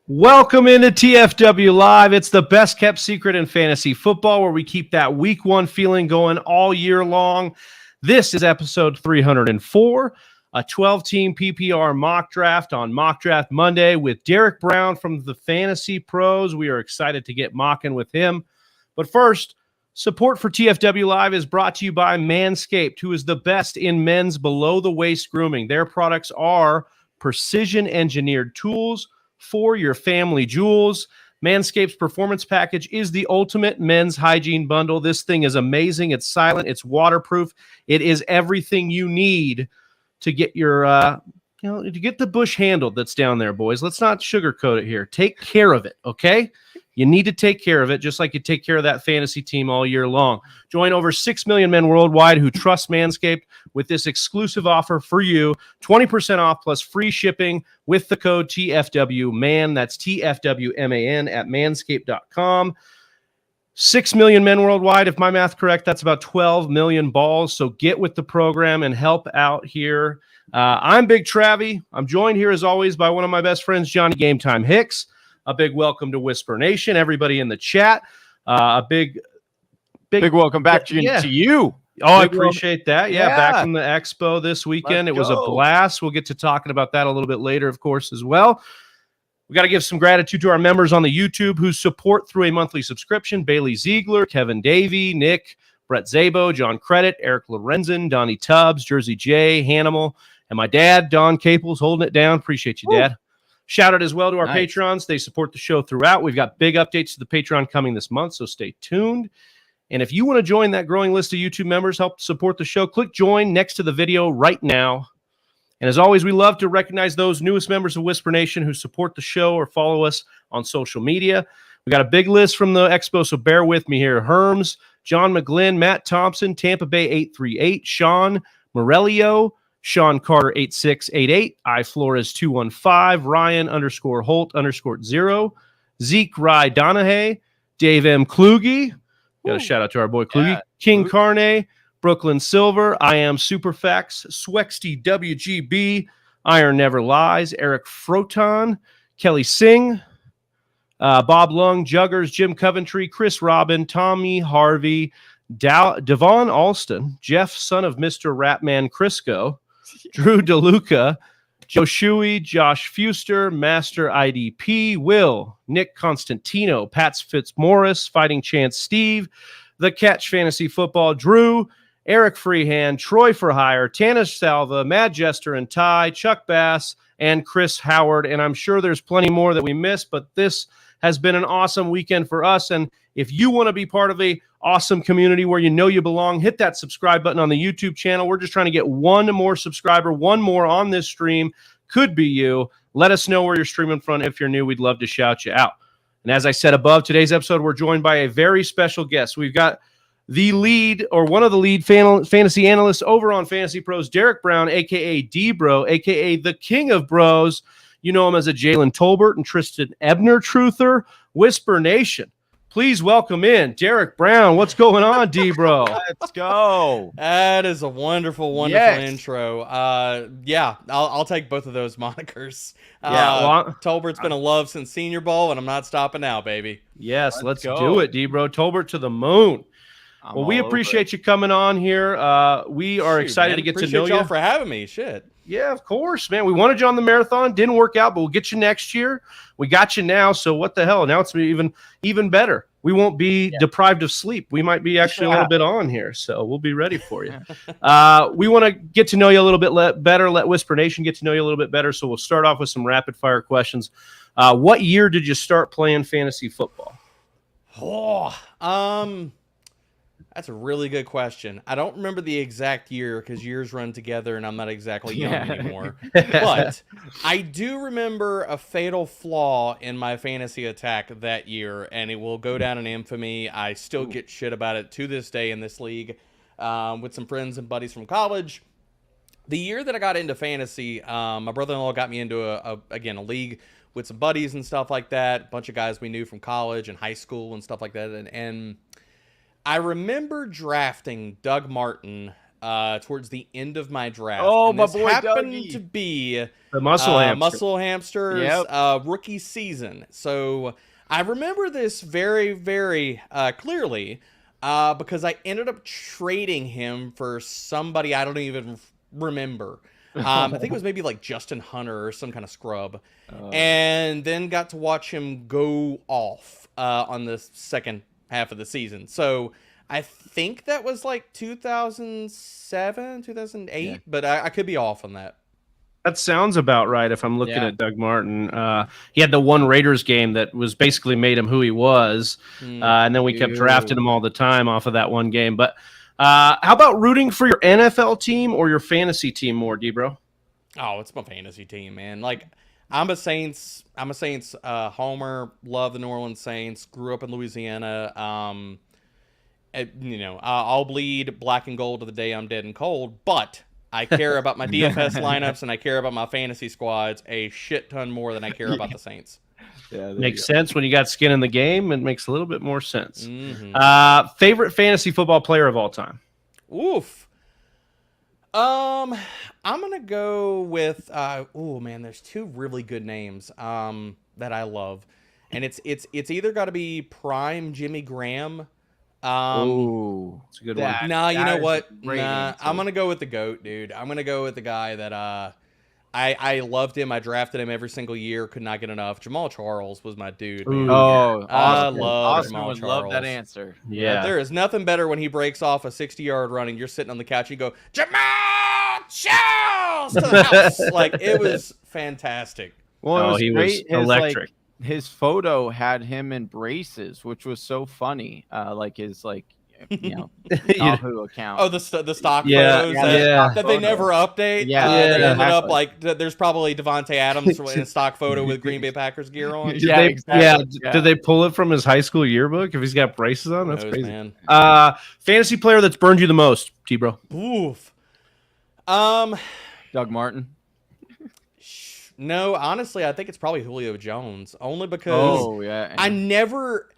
Welcome into TFW Live. It's the best kept secret in fantasy football, where we keep that week one feeling going all year long. This is episode 304, a 12-team PPR mock draft on Mock Draft Monday with Derek Brown from the Fantasy Pros. We are excited to get mocking with him. But first, support for TFW Live is brought to you by Manscaped, who is the best in men's below-the-waist grooming. Their products are precision-engineered tools for your family jewels. Manscaped's Performance Package is the ultimate men's hygiene bundle. This thing is amazing. It's silent. It's waterproof. It is everything you need to get your, to get the bush handled that's down there, boys. Let's not sugarcoat it here. Take care of it, okay? You need to take care of it, just like you take care of that fantasy team all year long. Join over 6 million men worldwide who trust Manscaped with this exclusive offer for you. 20% off plus free shipping with the code TFWMAN. That's TFWMAN at manscaped.com. 6 million men worldwide. If my math correct, that's about 12 million balls. So get with the program and help out here. I'm Big Travie. I'm joined here, as always, by one of my best friends, Johnny Game Time Hicks. A big welcome to Whisper Nation, everybody in the chat. A big welcome back to you. Oh, I appreciate that. Yeah, back from the expo this weekend. It was a blast. We'll get to talking about that a little bit later, of course, as well. We got to give some gratitude to our members on the YouTube who support through a monthly subscription. Bailey Ziegler, Kevin Davey, Nick, Brett Zabo, John Credit, Eric Lorenzen, Donnie Tubbs, Jersey J, Hanimal, and my dad, Don Caples, holding it down. Appreciate you, Dad. Shout out as well to our Patrons. They support the show throughout. We've got big updates to the Patreon coming this month, so stay tuned. And if you want to join that growing list of YouTube members, help support the show, click join next to the video right now. And as always, we love to recognize those newest members of Whisper Nation who support the show or follow us on social media. We got a big list from the expo, so bear with me here. Herms, John McGlynn, Matt Thompson, Tampa Bay 838, Sean Morelio, Sean Carter 8688, I Flores 215, Ryan _Holt _0, Zeke Rye Donahue, Dave M. Kluge, got a shout out to our boy Kluge, King Carne, Brooklyn Silver, I Am Superfax, Swexty WGB, Iron Never Lies, Eric Froton, Kelly Singh, Bob Lung, Juggers, Jim Coventry, Chris Robin, Tommy Harvey, Devon Alston, Jeff, son of Mr. Ratman Crisco, Drew DeLuca, Joe Shuey, Josh Fuster, Master IDP, Will, Nick Constantino, Pats Fitzmaurice, Fighting Chance Steve, The Catch Fantasy Football, Drew, Eric Freehand, Troy for Hire, Tanis Salva, Mad Jester and Ty, Chuck Bass, and Chris Howard. And I'm sure there's plenty more that we missed, but this has been an awesome weekend for us. And if you want to be part of a awesome community where you know you belong, hit that subscribe button on the YouTube channel. We're just trying to get one more subscriber, one more on this stream. Could be you. Let us know where you're streaming from. If you're new, we'd love to shout you out. And as I said above, today's episode, we're joined by a very special guest. We've got the lead, or one of the lead fantasy analysts over on Fantasy Pros, Derek Brown, a.k.a. D-Bro, a.k.a. the King of Bros. You know him as a Jalen Tolbert and Tristan Ebner truther. Whisper Nation, please welcome in Derek Brown. What's going on, D-Bro? Let's go. That is a wonderful intro. I'll take both of those monikers. Tolbert's been a love since Senior Bowl, and I'm not stopping now, baby. Yes, let's do it, D-Bro. Tolbert to the moon. Well, we appreciate you coming on here. We are excited to get to know you. Appreciate y'all for having me. Shit. Yeah, of course, man. We wanted you on the marathon. Didn't work out, but we'll get you next year. We got you now, so what the hell? Now it's even better. We won't be deprived of sleep. We might be actually a little bit on here, so we'll be ready for you. We want to get to know you a little bit better. Let Whisper Nation get to know you a little bit better, so we'll start off with some rapid-fire questions. What year did you start playing fantasy football? That's a really good question. I don't remember the exact year because years run together and I'm not exactly young anymore. But I do remember a fatal flaw in my fantasy attack that year, and it will go down in infamy. I still get shit about it to this day in this league with some friends and buddies from college. The year that I got into fantasy, my brother-in-law got me into a league with some buddies and stuff like that. A bunch of guys we knew from college and high school and stuff like that. And I remember drafting Doug Martin towards the end of my draft. Oh, and my this boy happened Dougie. to be The muscle hamster's rookie season. So I remember this very, very clearly because I ended up trading him for somebody I don't even remember. I think it was maybe like Justin Hunter or some kind of scrub. And then got to watch him go off on the second half of the season. So I think that was like 2007, 2008, but I could be off on that. That sounds about right if I'm looking at Doug Martin. He had the one Raiders game that was basically made him who he was, and then we kept drafting him all the time off of that one game. But how about rooting for your NFL team or your fantasy team more, D-Bro? Oh, it's my fantasy team, man. Like, I'm a Saints homer, love the New Orleans Saints, grew up in Louisiana. I'll bleed black and gold to the day I'm dead and cold, but I care about my DFS lineups and I care about my fantasy squads a shit ton more than I care about the Saints. Yeah, makes sense when you got skin in the game. It makes a little bit more sense. Favorite fantasy football player of all time? Oof. I'm gonna go with there's two really good names that I love, and it's either got to be prime Jimmy Graham. It's a good one. Nah, you know what? Nah, I'm gonna go with the GOAT, dude. I'm gonna go with the guy that I loved him. I drafted him every single year. Could not get enough. Jamal Charles was my dude. Man. Awesome. I love Jamal would Charles. love that answer. Yeah. There is nothing better when he breaks off a 60-yard run and you're sitting on the couch and you go, Jamal Charles to the house. Like, it was fantastic. Well, he was electric. His photo had him in braces, which was so funny. His Yahoo account. Oh, the stock photos that they never update. Yeah, they ended up like there's probably Devonta Adams in a stock photo with Green Bay Packers gear on. Did they pull it from his high school yearbook if he's got braces on? That's crazy. Man. Fantasy player that's burned you the most, T-Bro? Oof. Doug Martin. No, honestly, I think it's probably Julio Jones. Only because I never,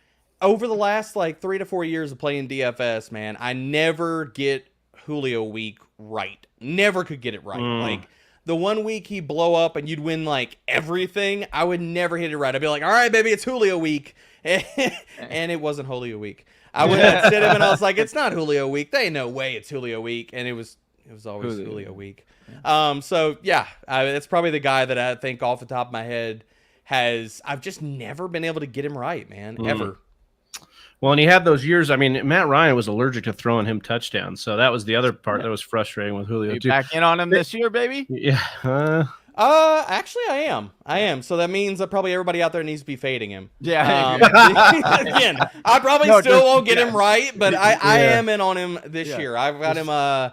over the last like 3 to 4 years of playing DFS, man, I never get Julio week right. Never could get it right. Like, the 1 week he'd blow up and you'd win like everything, I would never hit it right. I'd be like, all right, baby, it's Julio week. And it wasn't Julio week. I would sit him and I was like, it's not Julio week. There ain't no way it's Julio week. And it was always Julio week. So yeah, that's probably the guy that I think off the top of my head I've just never been able to get him right, man, ever. Well, and he had those years. I mean, Matt Ryan was allergic to throwing him touchdowns, so that was the other part that was frustrating with Julio. Too. Back in on him this year, baby? Yeah. Actually, I am. So that means that probably everybody out there needs to be fading him. Yeah. Again, I probably won't get him right, but I am in on him this year. I've got him. I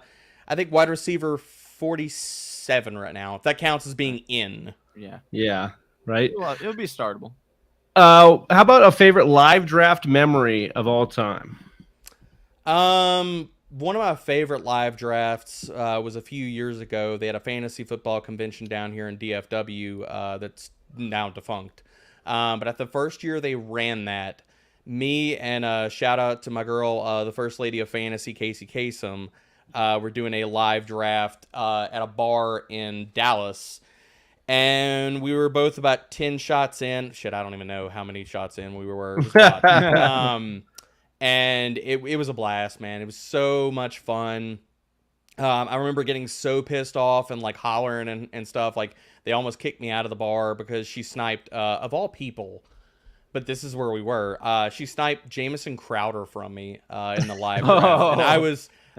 think wide receiver 47 right now, if that counts as being in. Yeah. Right. It'll be startable. How about a favorite live draft memory of all time? One of my favorite live drafts was a few years ago. They had a fantasy football convention down here in DFW that's now defunct. But at the first year they ran that, me and shout out to my girl, the first lady of fantasy, Casey Kasem, we're doing a live draft at a bar in Dallas. And we were both about 10 shots in. Shit, I don't even know how many shots in we were. It was and it was a blast, man. It was so much fun. I remember getting so pissed off and like hollering and stuff. Like, they almost kicked me out of the bar because she sniped, of all people, but this is where we were. She sniped Jamison Crowder from me in the live draft. And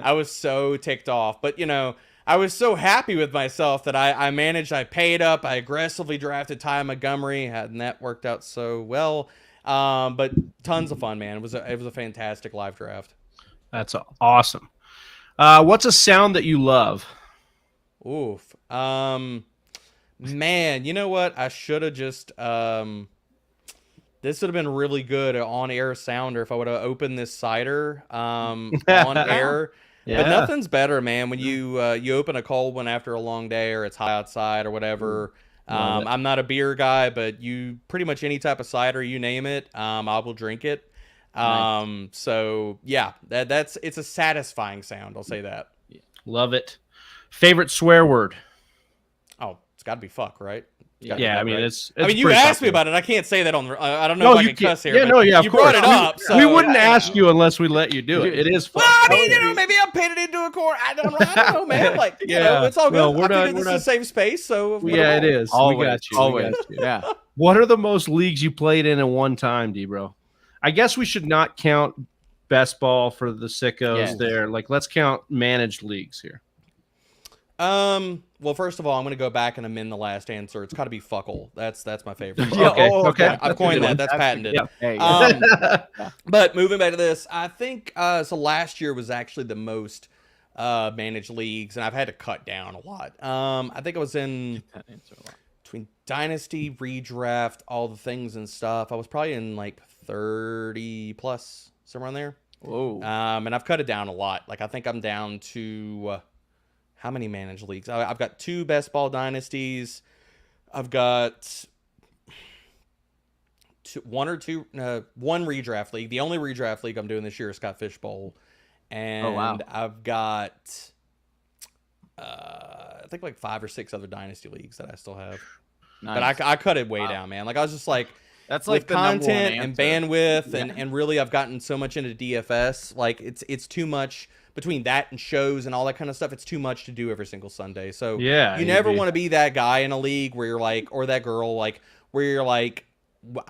I was so ticked off. But, I was so happy with myself that I paid up. I aggressively drafted Ty Montgomery, and that worked out so well. But tons of fun, man. It was a fantastic live draft. That's awesome. What's a sound that you love? Oof. Man, you know what? I should have just this would have been really good on-air sounder if I would have opened this cider on air. Yeah. But nothing's better, man, when you open a cold one after a long day or it's hot outside or whatever. I'm not a beer guy, but you pretty much any type of cider, you name it, I will drink it. Nice. So yeah, it's a satisfying sound. I'll say that. Love it. Favorite swear word? Oh, it's got to be fuck, right? Yeah, I mean, right? it's I mean, you asked me about it. I can't say that on the. I don't know No, if I you can cuss here. Yeah, no, yeah, of you course. brought it up. So, we wouldn't ask you unless we let you do it. It is fun. Well, I mean, maybe I'm painted into a corner. I don't know, man. Like, you know, it's all good. Well, I figure this is a safe space, so yeah, it is. Always, we got you. always. We got you. Yeah. What are the most leagues you played in one time, D-Bro? I guess we should not count best ball for the sickos there. Like, let's count managed leagues here. Well, first of all, I'm going to go back and amend the last answer. It's got to be fuckle. That's my favorite. Okay. I've coined that. That's patented. Yeah. But moving back to this, I think so. Last year was actually the most managed leagues, and I've had to cut down a lot. I think I was in between Dynasty, Redraft, all the things and stuff. I was probably in like 30 plus, somewhere in there. Whoa. And I've cut it down a lot. Like, I think I'm down to how many managed leagues? I've got 2 best ball dynasties. I've got one redraft league. The only redraft league I'm doing this year is Scott Fishbowl. And I've got I think like 5 or 6 other dynasty leagues that I still have. Nice. But I cut it way down, man. Like, I was just like, that's with like the content and bandwidth and really I've gotten so much into DFS. Like, it's too much between that and shows and all that kind of stuff. It's too much to do every single Sunday. So you never want to be that guy in a league where you're like, or that girl, like, where you're like,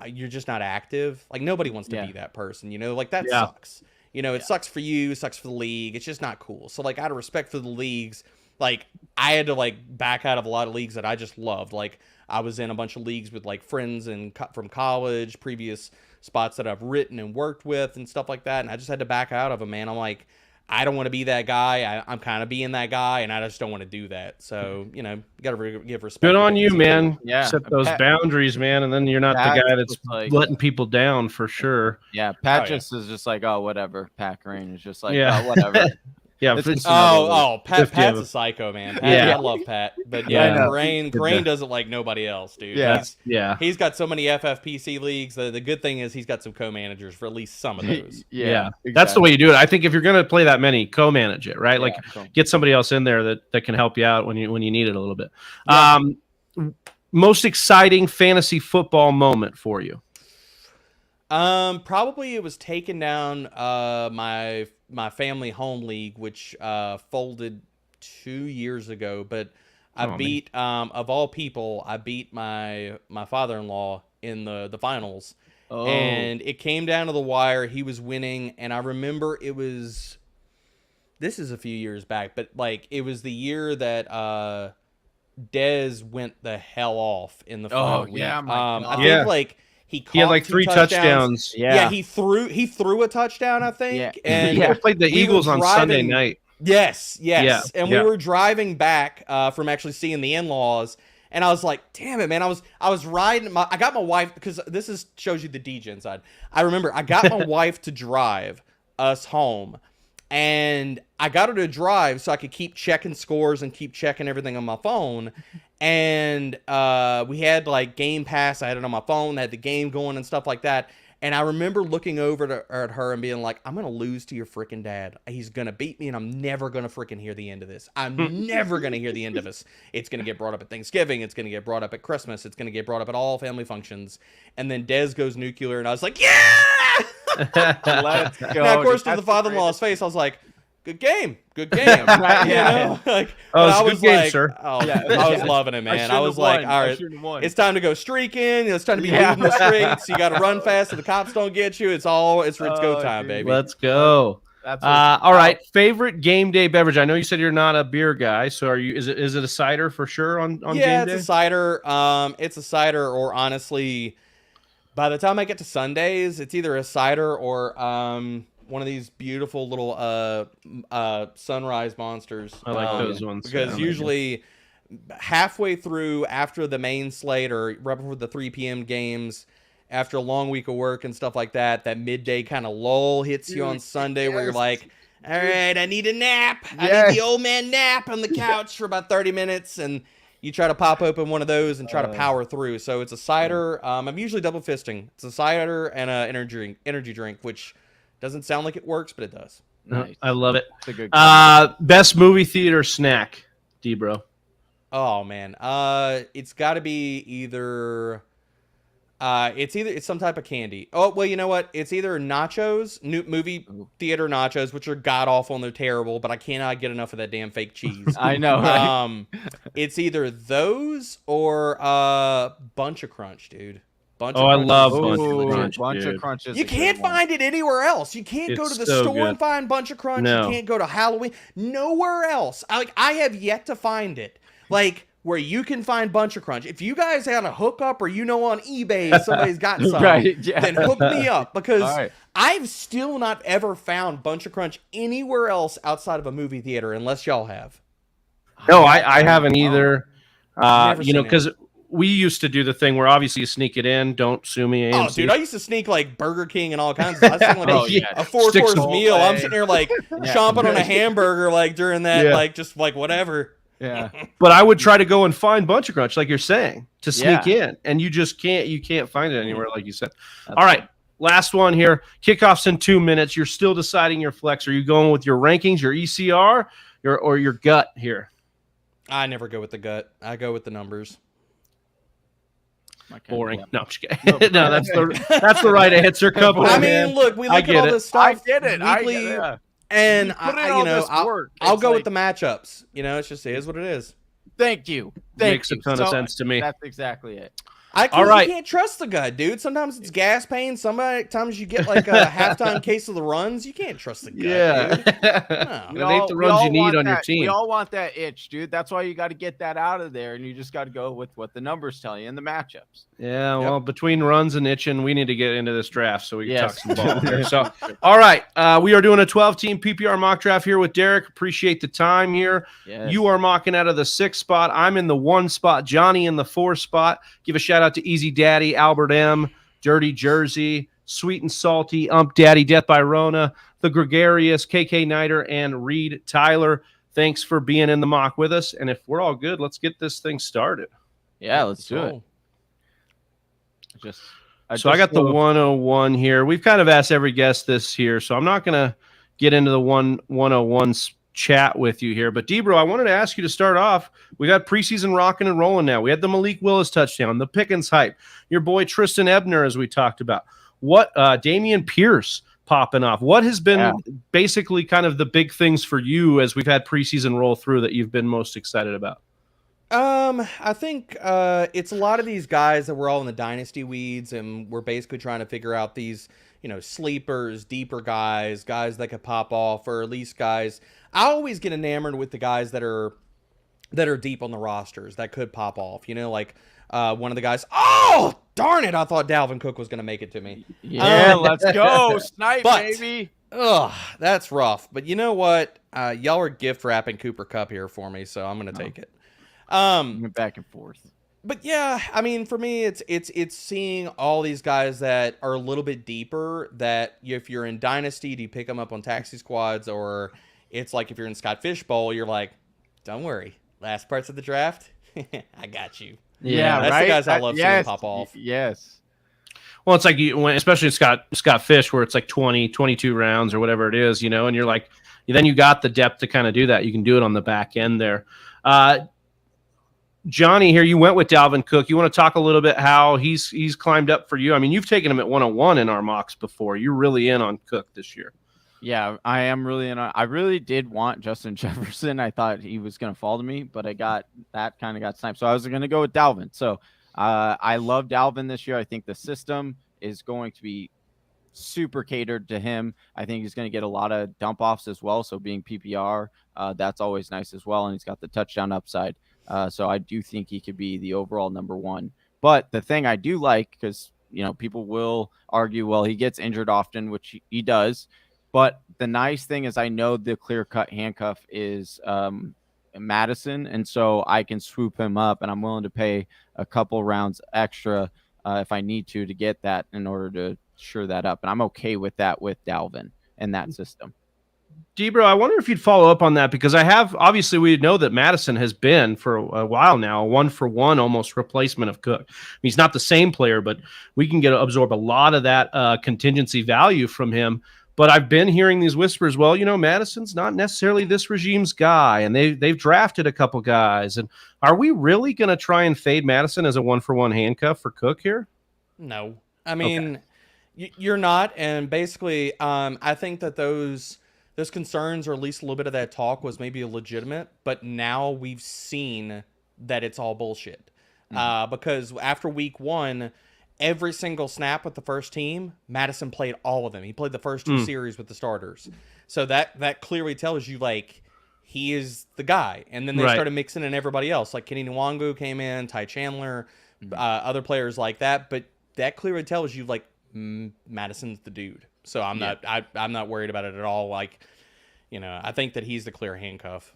you're just not active. Like, nobody wants to be that person, you know, like, that sucks. You know, it sucks for you, it sucks for the league. It's just not cool. So, like, out of respect for the leagues, like, I had to, like, back out of a lot of leagues that I just loved. Like, I was in a bunch of leagues with, like, friends and from college, previous spots that I've written and worked with and stuff like that. And I just had to back out of them, man. I'm like, I don't want to be that guy. I'm kind of being that guy, and I just don't want to do that. So, you know, you got to give respect. Good on you, man. Yeah. Set those boundaries, man, and then you're not the guy that's like, letting people down for sure. Yeah, Pat is just like, oh, whatever. Pat Green is just like, oh, whatever. Pat's a psycho, man. I love Pat, but Grain doesn't like nobody else, dude. He's got so many FFPC leagues. The good thing is he's got some co-managers for at least some of those. Exactly. That's the way you do it. I think if you're gonna play that many, co-manage it, right? Like, get somebody else in there that can help you out when you need it a little bit. Most exciting fantasy football moment for you? Probably it was taking down my family home league, which folded 2 years ago. But I beat of all people, I beat my father-in-law in the finals. And it came down to the wire. He was winning, and I remember this is a few years back, but like, it was the year that Dez went the hell off in the final week. I think like he had like 3 touchdowns. He threw a touchdown, I think. And he played the Eagles on Sunday night. Yes. And we were driving back from actually seeing the in-laws, and I was like, damn it, man. I was riding I got my wife, because this shows you the DJ side. I remember I got my wife to drive us home, and I got her to drive so I could keep checking scores and keep checking everything on my phone. And we had like Game Pass. I had it on my phone. I had the game going and stuff like that. And I remember looking over at her and being like, I'm going to lose to your freaking dad. He's going to beat me, and I'm never going to freaking hear the end of this. I'm never going to hear the end of this. It's going to get brought up at Thanksgiving. It's going to get brought up at Christmas. It's going to get brought up at all family functions. And then Dez goes nuclear, and I was like, yeah! Let's go. Now, of course, to the father-in-law's face, I was like, good game. Right? You know? Like, I was good game, sir. I was loving it, man. I was like, all right, it's time to go streaking. It's time to be leading the streets. You got to run fast so the cops don't get you. It's go time, baby. Let's go. All right. Favorite game day beverage? I know you said you're not a beer guy, so are you? Is it a cider for sure on game day? Yeah, it's a cider. It's a cider, or honestly, by the time I get to Sundays, it's either a cider or one of these beautiful little sunrise monsters. I like those ones. Because usually halfway through, after the main slate or right before the 3 p.m. games, after a long week of work and stuff like that, that midday kind of lull hits you on Sunday where you're like, all right, I need a nap. I need the old man nap on the couch for about 30 minutes. And you try to pop open one of those and try to power through. So it's a cider. I'm usually double fisting. It's a cider and an energy drink, which doesn't sound like it works, but it does. Nice. I love it. That's a good Best movie theater snack, D-Bro. Oh man, it's got to be either. It's some type of candy. Oh well, you know what? It's either nachos, movie theater nachos, which are god awful and they're terrible, but I cannot get enough of that damn fake cheese. I know. Right? It's either those or Bunch of Crunch, dude. I love Bunch of Crunch. Bunch of Crunch is you can't find it anywhere else. You can't go to the store and find Bunch of Crunch. No. You can't go to Halloween. Nowhere else. I have yet to find it. Like where you can find Bunch of Crunch. If you guys had a hookup or on eBay somebody's got some, then hook me up because I've still not ever found Bunch of Crunch anywhere else outside of a movie theater unless y'all have. No, I haven't either. Because we used to do the thing where obviously you sneak it in. Don't sue me, AMC. Oh, dude, I used to sneak like Burger King and all kinds of stuff. I was like a 4-course meal. I'm sitting there like chomping on a hamburger like during that, like just like whatever. Yeah. But I would try to go and find Bunch of Crunch, like you're saying, to sneak in, and you just can't. You can't find it anywhere, like you said. All right, last one here. Kickoffs in 2 minutes. You're still deciding your flex. Are you going with your rankings, your ECR, or your gut here? I never go with the gut. I go with the numbers. Boring. No, I'm just kidding. No, that's the right answer. Couple. I mean, look, we look at all this stuff. I get it. Weekly, and I'll go with the matchups. It's just is what it is. Thank you. Makes a ton of sense to me. That's exactly it. You can't trust the gut, dude. Sometimes it's gas pain. Sometimes you get like a halftime case of the runs. You can't trust the gut. Yeah, dude. No. It ain't the runs you need on your team. We all want that itch, dude. That's why you got to get that out of there, and you just got to go with what the numbers tell you in the matchups. Yeah, well, between runs and itching, we need to get into this draft so we can talk some ball here. So, all right, we are doing a 12-team PPR mock draft here with Derek. Appreciate the time here. Yes. You are mocking out of the 6th spot. I'm in the 1 spot. Johnny in the 4 spot. Give a shout out to Easy Daddy, Albert M, Dirty Jersey, Sweet and Salty, Daddy, Death by Rona, The Gregarious, KK Nider, and Reed Tyler. Thanks for being in the mock with us. And if we're all good, let's get this thing started. Yeah, let's do it. I got the 101 here. We've kind of asked every guest this here, so I'm not going to get into the 101 chat with you here. But D-Bro, I wanted to ask you to start off. We got preseason rocking and rolling now. We had the Malik Willis touchdown, the Pickens hype, your boy Tristan Ebner, as we talked about. What Damian Pierce popping off. What has been basically kind of the big things for you as we've had preseason roll through that you've been most excited about? I think it's a lot of these guys that we're all in the dynasty weeds, and we're basically trying to figure out these, sleepers, deeper guys that could pop off, or at least guys. I always get enamored with the guys that are deep on the rosters that could pop off. Like one of the guys. Oh, darn it! I thought Dalvin Cook was going to make it to me. Yeah, let's go, snipe, baby. Ugh, that's rough. But you know what? Y'all are gift wrapping Cooper Kupp here for me, so I'm going to take it. Went back and forth. But yeah, I mean, for me, it's seeing all these guys that are a little bit deeper. That if you're in Dynasty, do you pick them up on taxi squads, or it's like if you're in Scott Fishbowl, you're like, don't worry, last parts of the draft, I got you. Yeah, that's the guys I love seeing pop off. Yes. Well, it's like especially Scott Fish, where it's like 20, 22 rounds or whatever it is, and you're like, then you got the depth to kind of do that. You can do it on the back end there. Johnny here, you went with Dalvin Cook. You want to talk a little bit how he's climbed up for you? I mean, you've taken him at 101 in our mocks before. You're really in on Cook this year. Yeah, I am really in on. I really did want Justin Jefferson. I thought he was going to fall to me, but I got sniped. So I was going to go with Dalvin. So I love Dalvin this year. I think the system is going to be super catered to him. I think he's going to get a lot of dump offs as well. So being PPR, that's always nice as well. And he's got the touchdown upside. So I do think he could be the overall number 1. But the thing I do like, because, people will argue, well, he gets injured often, which he does. But the nice thing is I know the clear-cut handcuff is Madison. And so I can swoop him up, and I'm willing to pay a couple rounds extra if I need to get that in order to sure that up. And I'm okay with that with Dalvin and that system. D-Bro, I wonder if you'd follow up on that, because obviously we know that Madison has been for a while now, a 1-for-1 almost replacement of Cook. He's not the same player, but we can absorb a lot of that contingency value from him. But I've been hearing these whispers, well, Madison's not necessarily this regime's guy, and they've drafted a couple guys. And are we really going to try and fade Madison as a 1-for-1 handcuff for Cook here? No. I mean, you're not. And basically, I think that those concerns, or at least a little bit of that talk, was maybe legitimate. But now we've seen that it's all bullshit. Because after week 1, every single snap with the first team, Madison played all of them. He played the first 2 series with the starters. So that clearly tells you, like, he is the guy. And then they started mixing in everybody else. Like Kenny Nwangu came in, Ty Chandler, other players like that. But that clearly tells you, like, Madison's the dude. So I'm not worried about it at all. Like, I think that he's the clear handcuff.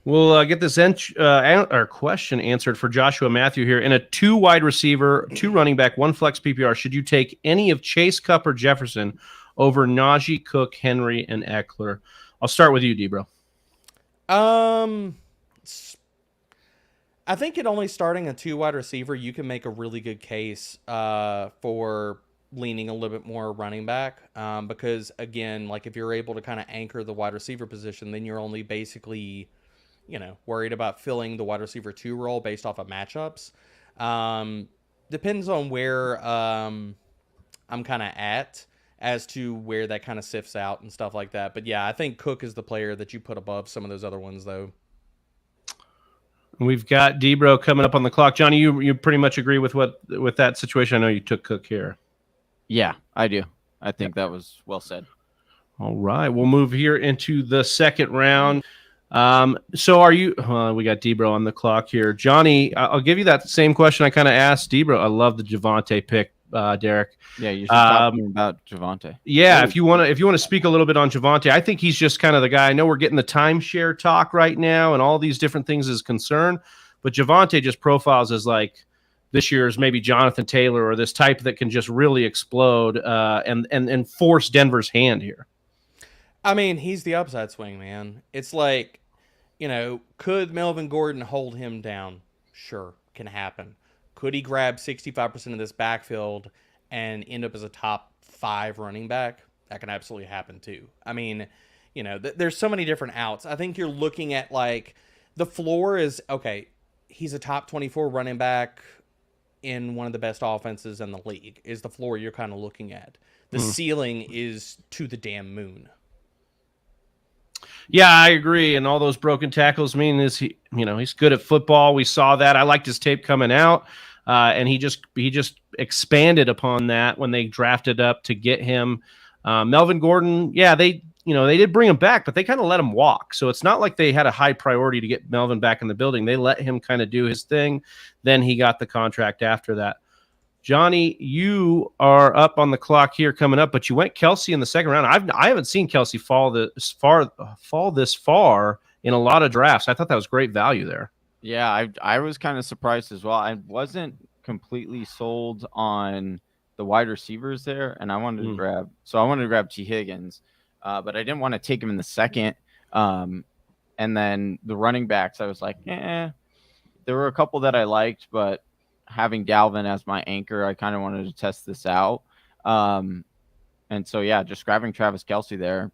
We'll get this our question answered for Joshua Matthew here. In a 2 wide receiver, 2 running back, 1 flex PPR, should you take any of Chase, Cup, or Jefferson over Najee, Cook, Henry, and Eckler? I'll start with you, D-Bro. I think at only starting a 2 wide receiver, you can make a really good case for leaning a little bit more running back because, again, like if you're able to kind of anchor the wide receiver position, then you're only basically worried about filling the wide receiver 2 role based off of matchups. Depends on where I'm kind of at as to where that kind of sifts out and stuff like that. But yeah, I think Cook is the player that you put above some of those other ones, though. We've got D-Bro coming up on the clock. Johnny, you pretty much agree with that situation. I know you took Cook here. Yeah, I do. I think that was well said. All right, we'll move here into the second round. So are you? We got D-Bro on the clock here. Johnny, I'll give you that same question I kind of asked D-Bro. I love the Javonte pick, Derek. Yeah, you should talk about Javonte. Yeah, if you want to speak a little bit on Javonte, I think he's just kind of the guy. I know we're getting the timeshare talk right now and all these different things is concerned, but Javonte just profiles as like this year's maybe Jonathan Taylor or this type that can just really explode and force Denver's hand here. I mean, he's the upside swing, man. It's like, could Melvin Gordon hold him down? Sure, can happen. Could he grab 65% of this backfield and end up as a top 5 running back? That can absolutely happen too. I mean, there's so many different outs. I think you're looking at like the floor is, okay, he's a top 24 running back in one of the best offenses in the league is the floor you're kind of looking at. The ceiling is to the damn moon. Yeah, I agree. And all those broken tackles mean is he's good at football. We saw that. I liked his tape coming out. And he just expanded upon that when they drafted up to get him. Melvin Gordon, yeah, they did bring him back, but they kind of let him walk. So it's not like they had a high priority to get Melvin back in the building. They let him kind of do his thing. Then he got the contract after that. Johnny, you are up on the clock here coming up, but you went Kelsey in the second round. I haven't seen Kelsey fall this far in a lot of drafts. I thought that was great value there. Yeah, I was kind of surprised as well. I wasn't completely sold on the wide receivers there, and I wanted to grab T. Higgins, but I didn't want to take him in the second. And then the running backs, I was like, there were a couple that I liked, but having Dalvin as my anchor, I kind of wanted to test this out. And so, yeah, just grabbing Travis Kelce there.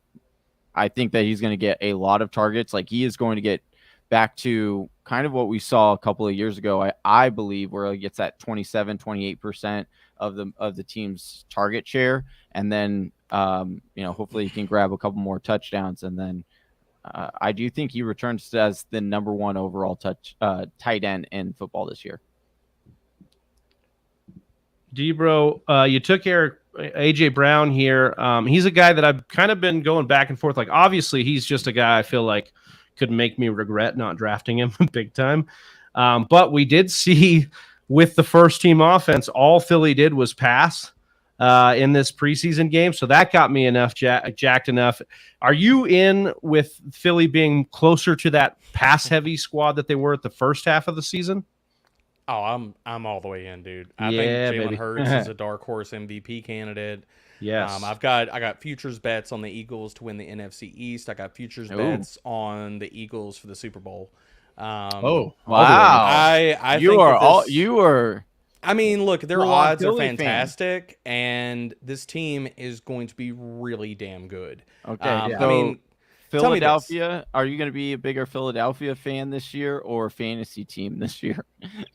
I think that he's going to get a lot of targets. Like he is going to get back to kind of what we saw a couple of years ago, I believe, where he gets that 27-28% of the team's target share. And then, hopefully he can grab a couple more touchdowns. And then I do think he returns as the number 1 overall tight end in football this year. D-Bro, you took AJ Brown here. He's a guy that I've kind of been going back and forth. Like, obviously, he's just a guy I feel like could make me regret not drafting him big time. But we did see with the first team offense, all Philly did was pass in this preseason game. So that got me enough jacked enough. Are you in with Philly being closer to that pass heavy squad that they were at the first half of the season? Oh, I'm all the way in, dude. I think Jalen Hurts is a dark horse MVP candidate. Yes. I got futures bets on the Eagles to win the NFC East. I got futures bets on the Eagles for the Super Bowl. Wow! I you think are I mean, look, their Full-on odds are Philly fan. fantastic, and this team is going to be really damn good. Okay, I mean, Philadelphia, are you going to be a bigger Philadelphia fan this year or fantasy team this year?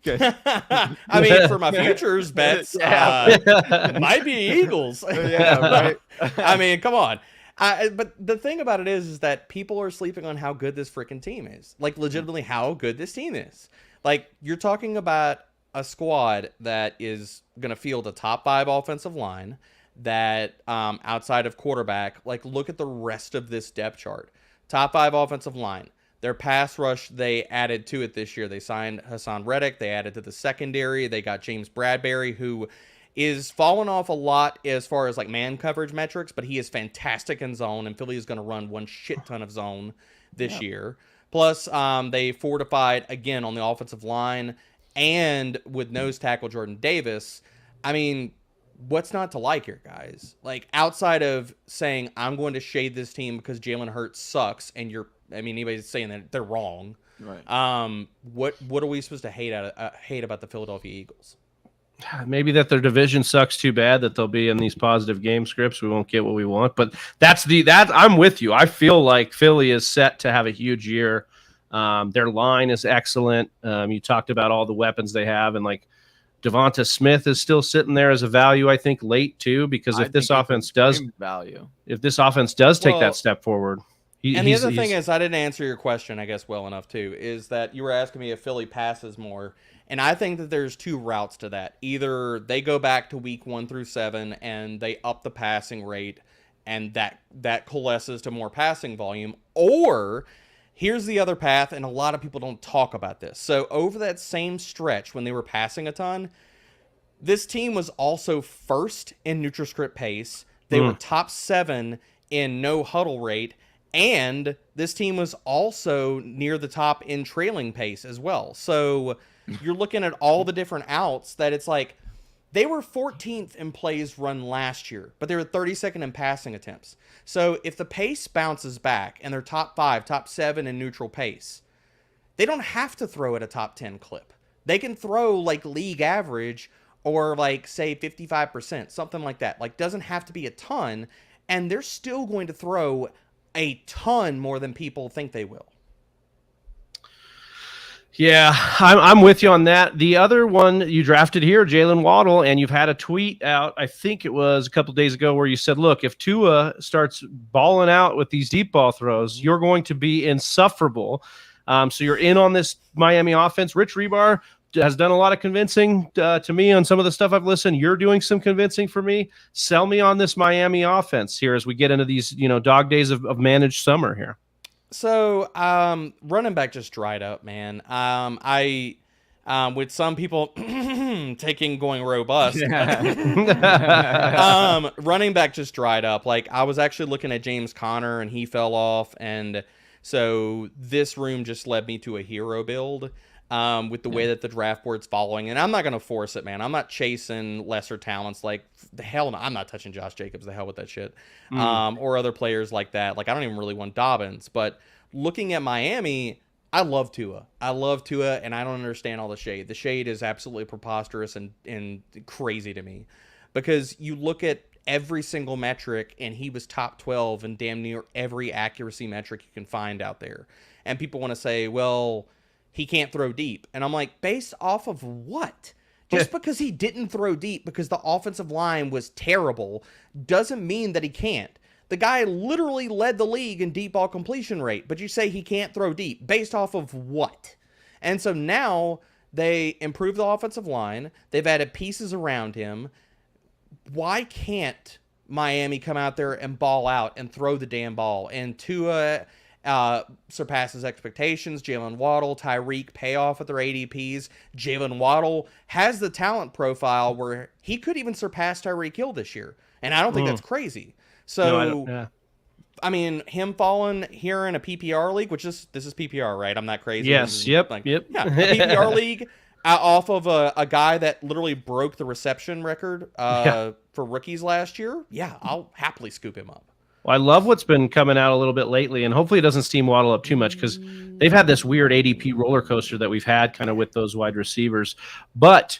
I mean, for my futures bets, might be Eagles. Yeah, right. I mean, come on. But the thing about it is that people are sleeping on how good this freaking team is. Like, legitimately how good this team is. Like, you're talking about a squad that is going to field a top 5 offensive line that outside of quarterback, like, look at the rest of this depth chart. Top 5 offensive line. Their pass rush, they added to it this year. They signed Hassan Reddick. They added to the secondary. They got James Bradbury, who is falling off a lot as far as like man coverage metrics, but he is fantastic in zone, and Philly is going to run one shit ton of zone this year. Plus, they fortified again on the offensive line, and with nose tackle Jordan Davis. I mean, what's not to like here, guys? Like, outside of saying I'm going to shade this team because Jalen Hurts sucks, and anybody's saying that they're wrong. Right. What are we supposed to hate about the Philadelphia Eagles? Maybe that their division sucks too bad that they'll be in these positive game scripts. We won't get what we want, but I'm with you. I feel like Philly is set to have a huge year. Their line is excellent. You talked about all the weapons they have, and like Devonta Smith is still sitting there as a value, I think, late too, because if this offense does take that step forward. The other thing is, I didn't answer your question, I guess, well enough too, is that you were asking me if Philly passes more. And I think that there's 2 routes to that. Either they go back to week 1 through 7 and they up the passing rate, and that coalesces to more passing volume. Or here's the other path, and a lot of people don't talk about this. So over that same stretch when they were passing a ton, this team was also first in neutral script pace. They were top 7 in no huddle rate. And this team was also near the top in trailing pace as well. So you're looking at all the different outs that it's like they were 14th in plays run last year, but they were 32nd in passing attempts. So if the pace bounces back and they're top 5, top 7 in neutral pace, they don't have to throw at a top 10 clip. They can throw like league average or like say 55%, something like that. Like, doesn't have to be a ton, and they're still going to throw a ton more than people think they will. Yeah, I'm with you on that. The other one you drafted here, Jalen Waddle, and you've had a tweet out, I think it was a couple of days ago, where you said, look, if Tua starts balling out with these deep ball throws, you're going to be insufferable. So you're in on this Miami offense. Rich Rebar has done a lot of convincing to me on some of the stuff I've listened. You're doing some convincing for me. Sell me on this Miami offense here as we get into these, dog days of managed summer here. So, running back just dried up, man. With some people going robust, running back just dried up. Like, I was actually looking at James Conner and he fell off. And so this room just led me to a hero build, with the way that the draft board's following. And I'm not going to force it, man. I'm not chasing lesser talents. Like, the hell no, I'm not touching Josh Jacobs. The hell with that shit. Or other players like that. Like, I don't even really want Dobbins. But looking at Miami, I love Tua. And I don't understand all the shade. The shade is absolutely preposterous and crazy to me. Because you look at every single metric, and he was top 12 in damn near every accuracy metric you can find out there. And people want to say, well, he can't throw deep. And I'm like, based off of what? Just because he didn't throw deep because the offensive line was terrible doesn't mean that he can't. The guy literally led the league in deep ball completion rate, but you say he can't throw deep. Based off of what? And so now they improved the offensive line. They've added pieces around him. Why can't Miami come out there and ball out and throw the damn ball? And Tua surpasses expectations. Jalen Waddle, Tyreek pay off at their ADPs. Jalen Waddle has the talent profile where he could even surpass Tyreek Hill this year. And I don't think that's crazy. So, I mean, him falling here in a PPR league, this is PPR, right? I'm not crazy. Yes. Yeah, a PPR league off of a guy that literally broke the reception record for rookies last year. Yeah, I'll happily scoop him up. Well, I love what's been coming out a little bit lately, and hopefully it doesn't steam Waddle up too much because they've had this weird ADP roller coaster that we've had kind of with those wide receivers. But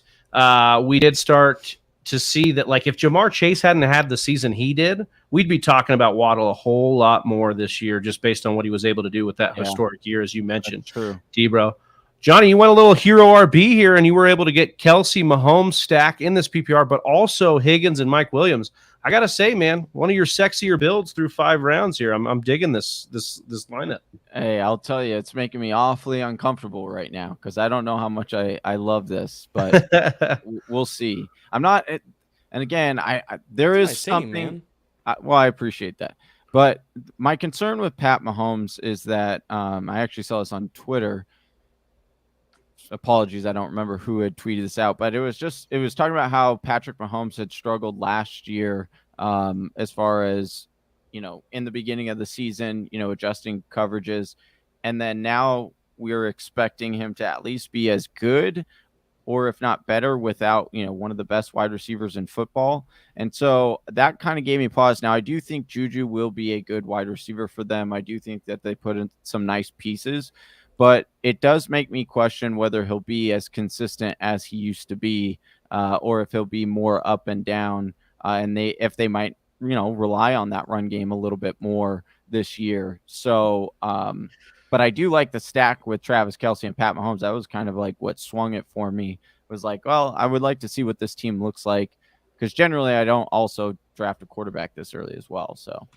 we did start to see that, like, if Jamar Chase hadn't had the season he did, we'd be talking about Waddle a whole lot more this year, just based on what he was able to do with that historic year, as you mentioned. That's true. D-Bro. Johnny, you went a little hero RB here, and you were able to get Kelsey, Mahomes stack in this PPR, but also Higgins and Mike Williams. I gotta say, man, one of your sexier builds through 5 rounds here. I'm digging this lineup. Hey, I'll tell you, it's making me awfully uncomfortable right now because I don't know how much I love this, but we'll see. I'm not, and again, there is something. I appreciate that, but my concern with Pat Mahomes is that I actually saw this on Twitter. Apologies, I don't remember who had tweeted this out, but it was talking about how Patrick Mahomes had struggled last year as far as, in the beginning of the season, adjusting coverages. And then now we're expecting him to at least be as good, or if not better, without, one of the best wide receivers in football. And so that kind of gave me pause. Now, I do think Juju will be a good wide receiver for them. I do think that they put in some nice pieces. But it does make me question whether he'll be as consistent as he used to be, or if he'll be more up and down, and if they might, rely on that run game a little bit more this year. So, but I do like the stack with Travis Kelce and Pat Mahomes. That was kind of like what swung it for me. It was like, well, I would like to see what this team looks like, because generally I don't also draft a quarterback this early as well. So.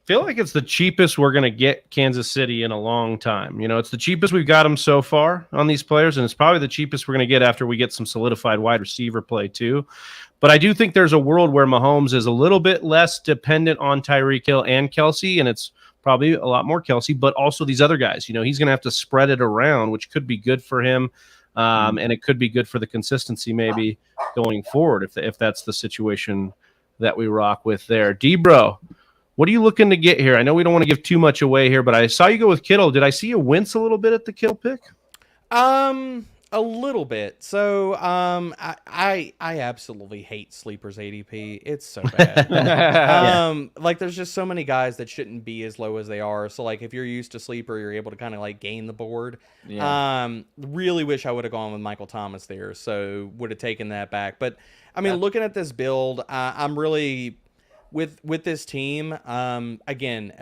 Feel like it's the cheapest we're going to get Kansas City in a long time. It's the cheapest we've got them so far on these players, and it's probably the cheapest we're going to get after we get some solidified wide receiver play too. But I do think there's a world where Mahomes is a little bit less dependent on Tyreek Hill and Kelsey, and it's probably a lot more Kelsey, but also these other guys. He's going to have to spread it around, which could be good for him, and it could be good for the consistency maybe going forward if that's the situation that we rock with there. D-Bro, what are you looking to get here? I know we don't want to give too much away here, but I saw you go with Kittle. Did I see you wince a little bit at the Kittle pick? A little bit. So, I absolutely hate Sleeper's ADP. It's so bad. Like, there's just so many guys that shouldn't be as low as they are. So, like, if you're used to Sleeper, you're able to kind of like gain the board. Yeah. Really wish I would have gone with Michael Thomas there. So would have taken that back. But I mean, looking at this build, I'm really with this team. Again,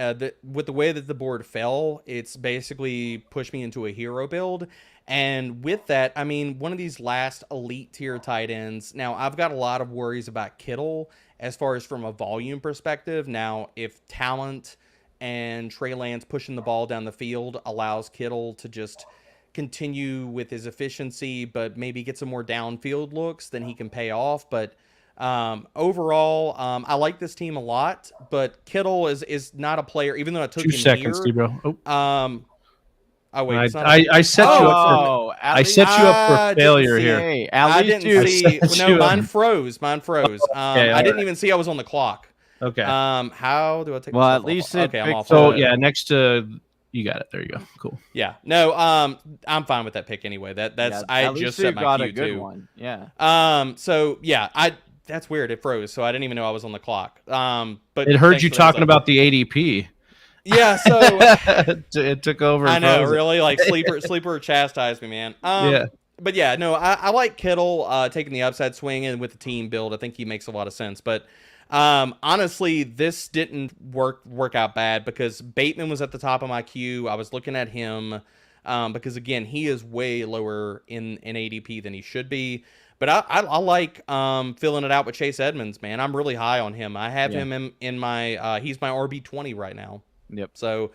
with the way that the board fell, it's basically pushed me into a hero build. And with that, I mean, one of these last elite tier tight ends. Now, I've got a lot of worries about Kittle as far as from a volume perspective. Now, if talent and Trey Lance pushing the ball down the field allows Kittle to just continue with his efficiency, but maybe get some more downfield looks, then he can pay off. But overall, I like this team a lot, but Kittle is not a player, even though I took 2 seconds, here. Bro. Oh wait, it's not I set you up for failure here. I didn't see. No, mine froze. Okay, I didn't even see I was on the clock. Okay. How do I take? Well, at least off? Okay, I'm off. So yeah, next to you got it. There you go. Cool. Yeah. No. I'm fine with that pick anyway. That's I just set my got a good too. One. Yeah. So yeah, that's weird. It froze, so I didn't even know I was on the clock. But it heard you talking about the ADP. Yeah, so it took over. I know, really, like sleeper chastised me, man. Yeah, but yeah, no, I like Kittle taking the upside swing, and with the team build, I think he makes a lot of sense. But honestly, this didn't work out bad because Bateman was at the top of my queue. I was looking at him because again, he is way lower in ADP than he should be. But I like filling it out with Chase Edmonds, man. I'm really high on him. I have him in my he's my RB20 right now. Yep. So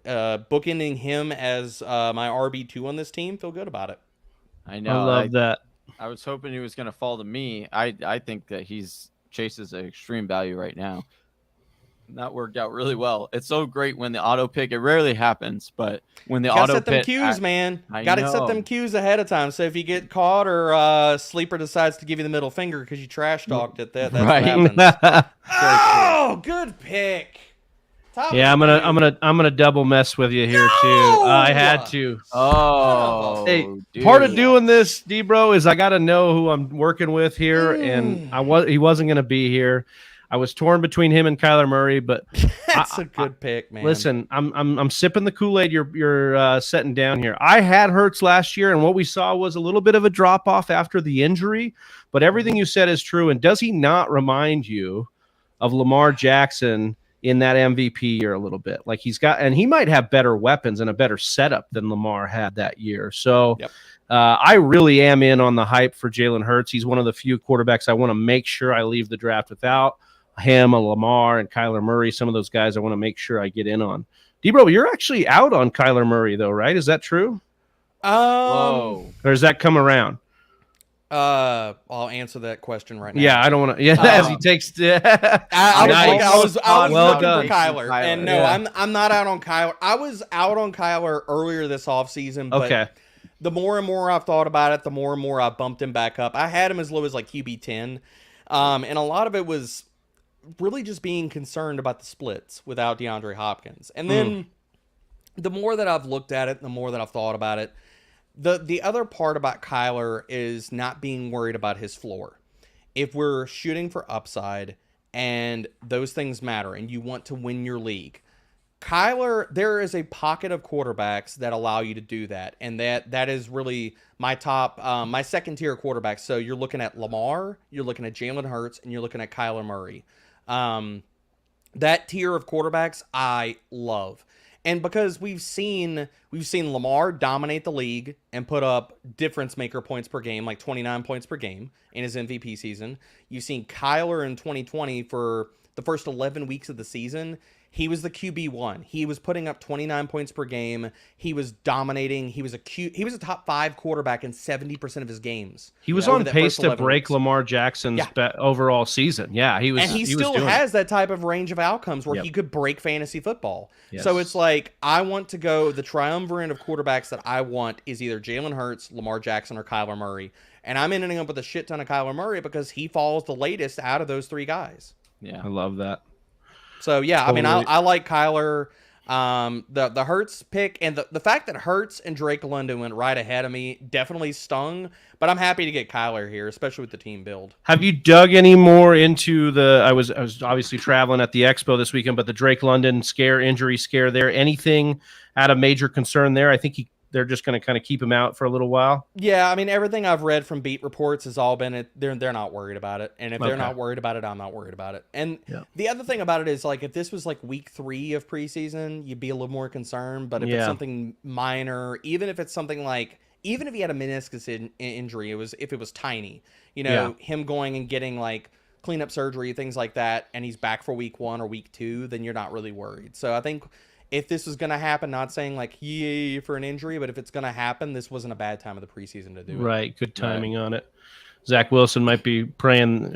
bookending him as my RB2 on this team, feel good about it. I know. I love that. I was hoping he was going to fall to me. I think that Chase's an extreme value right now. That worked out really well. It's so great when the auto pick. It rarely happens, but when the auto set them pick, cues, man. Got to set them cues ahead of time. So if you get caught or Sleeper decides to give you the middle finger because you trash talked it, that's right. what happens. Oh, good pick. Yeah, I'm gonna double mess with you here too. I had to. Oh, hey, dude. Part of doing this, D-Bro, is I got to know who I'm working with here, and he wasn't gonna be here. I was torn between him and Kyler Murray, but That's a good pick, man. Listen, I'm sipping the Kool-Aid you're setting down here. I had Ertz last year, and what we saw was a little bit of a drop-off after the injury, but everything you said is true. And does he not remind you of Lamar Jackson in that MVP year a little bit? Like he might have better weapons and a better setup than Lamar had that year. So Yep. I really am in on the hype for Jalen Hurts. He's one of the few quarterbacks I want to make sure I leave the draft without. Him, a Lamar, and Kyler Murray, some of those guys I want to make sure I get in on. D-Bro, you're actually out on Kyler Murray, though, right? Is that true? Whoa. Or does that come around? I'll answer that question right now. Yeah, I don't want to. Yeah, as he takes. I was Well looking done. for Kyler, and no, Yeah. I'm not out on Kyler. I was out on Kyler earlier this offseason, but Okay. the more and more I've thought about it, the more and more I've bumped him back up. I had him as low as like QB 10, and a lot of it was really just being concerned about the splits without DeAndre Hopkins. And then the more that I've looked at it, the more that I've thought about it, the other part about Kyler is not being worried about his floor. If we're shooting for upside and those things matter and you want to win your league, Kyler, there is a pocket of quarterbacks that allow you to do that. And that is really my top, my second tier quarterbacks. So you're looking at Lamar, you're looking at Jalen Hurts, and you're looking at Kyler Murray. That tier of quarterbacks I love. And because we've seen Lamar dominate the league and put up difference maker points per game, like 29 points per game in his MVP season. You've seen Kyler in 2020 for the first 11 weeks of the season. He was the QB1. He was putting up 29 points per game. He was dominating. He was a top 5 quarterback in 70% of his games. He was on pace to break Lamar Jackson's overall season. Yeah, he was. And he still has that type of range of outcomes where he could break fantasy football. Yes. So it's like, I want to go, the triumvirate of quarterbacks that I want is either Jalen Hurts, Lamar Jackson, or Kyler Murray. And I'm ending up with a shit ton of Kyler Murray because he falls the latest out of those 3 guys. Yeah, I love that. So, yeah, totally. I mean, I like Kyler. The Hurts pick and the fact that Hurts and Drake London went right ahead of me definitely stung, but I'm happy to get Kyler here, especially with the team build. Have you dug any more into I was obviously traveling at the Expo this weekend, but the Drake London injury scare there, anything out of major concern there? I think they're just going to kind of keep him out for a little while. Yeah, I mean, everything I've read from beat reports has all been they're not worried about it, and if they're not worried about it, I'm not worried about it. And the other thing about it is, like, if this was like week 3 of preseason, you'd be a little more concerned. But if it's something minor, even if it's something like, even if he had a meniscus injury, if it was tiny, him going and getting like cleanup surgery, things like that, and he's back for week 1 or week 2, then you're not really worried. So I think if this was going to happen, not saying like yay for an injury, but if it's going to happen, this wasn't a bad time of the preseason to do it. Right. Good timing on it. Zach Wilson might be praying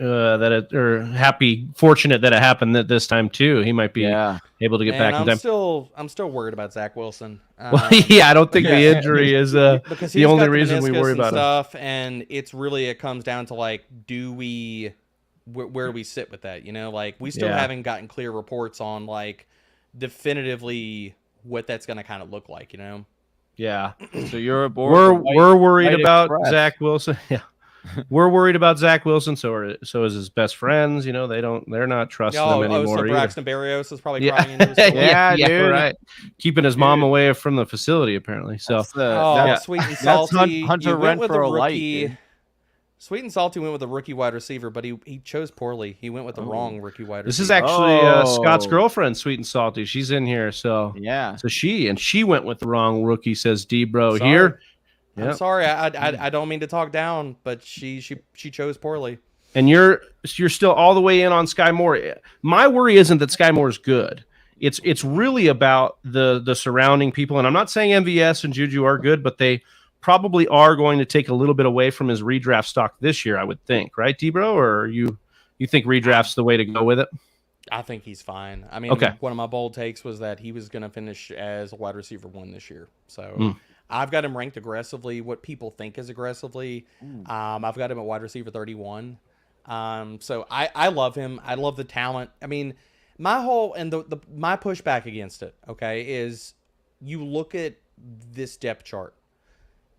fortunate that it happened this time too. He might be able to get back in time. I'm still worried about Zach Wilson. I don't think the injury is because the only reason we worry about stuff, and it comes down to like, where do we sit with that? Like, we still haven't gotten clear reports on like definitively what that's going to kind of look like, Yeah. So you're aboard. We're worried about Zach Wilson. Yeah. We're worried about Zach Wilson. So is his best friends. They're not trusting him anymore. So Braxton Berrios is probably crying into his story. Dude. Right. Keeping his mom away from the facility, apparently. So that's sweet and salty. Hunter Renfrow light. Sweet and salty went with a rookie wide receiver, but he chose poorly. He went with the wrong rookie wide receiver. This is actually Scott's girlfriend, Sweet and Salty. She's in here, so So she went with the wrong rookie, says D-Bro here. I'm sorry, I don't mean to talk down, but she chose poorly. And you're still all the way in on Sky Moore. My worry isn't that Sky Moore is good. It's really about the surrounding people. And I'm not saying MVS and Juju are good, but they probably are going to take a little bit away from his redraft stock this year, I would think, right, D-Bro? Or you think redraft's the way to go with it? I think he's fine. I mean, one of my bold takes was that he was going to finish as a wide receiver 1 this year. So I've got him ranked aggressively, what people think is aggressively. I've got him at wide receiver 31. So I love him. I love the talent. I mean, my pushback against it, is you look at this depth chart.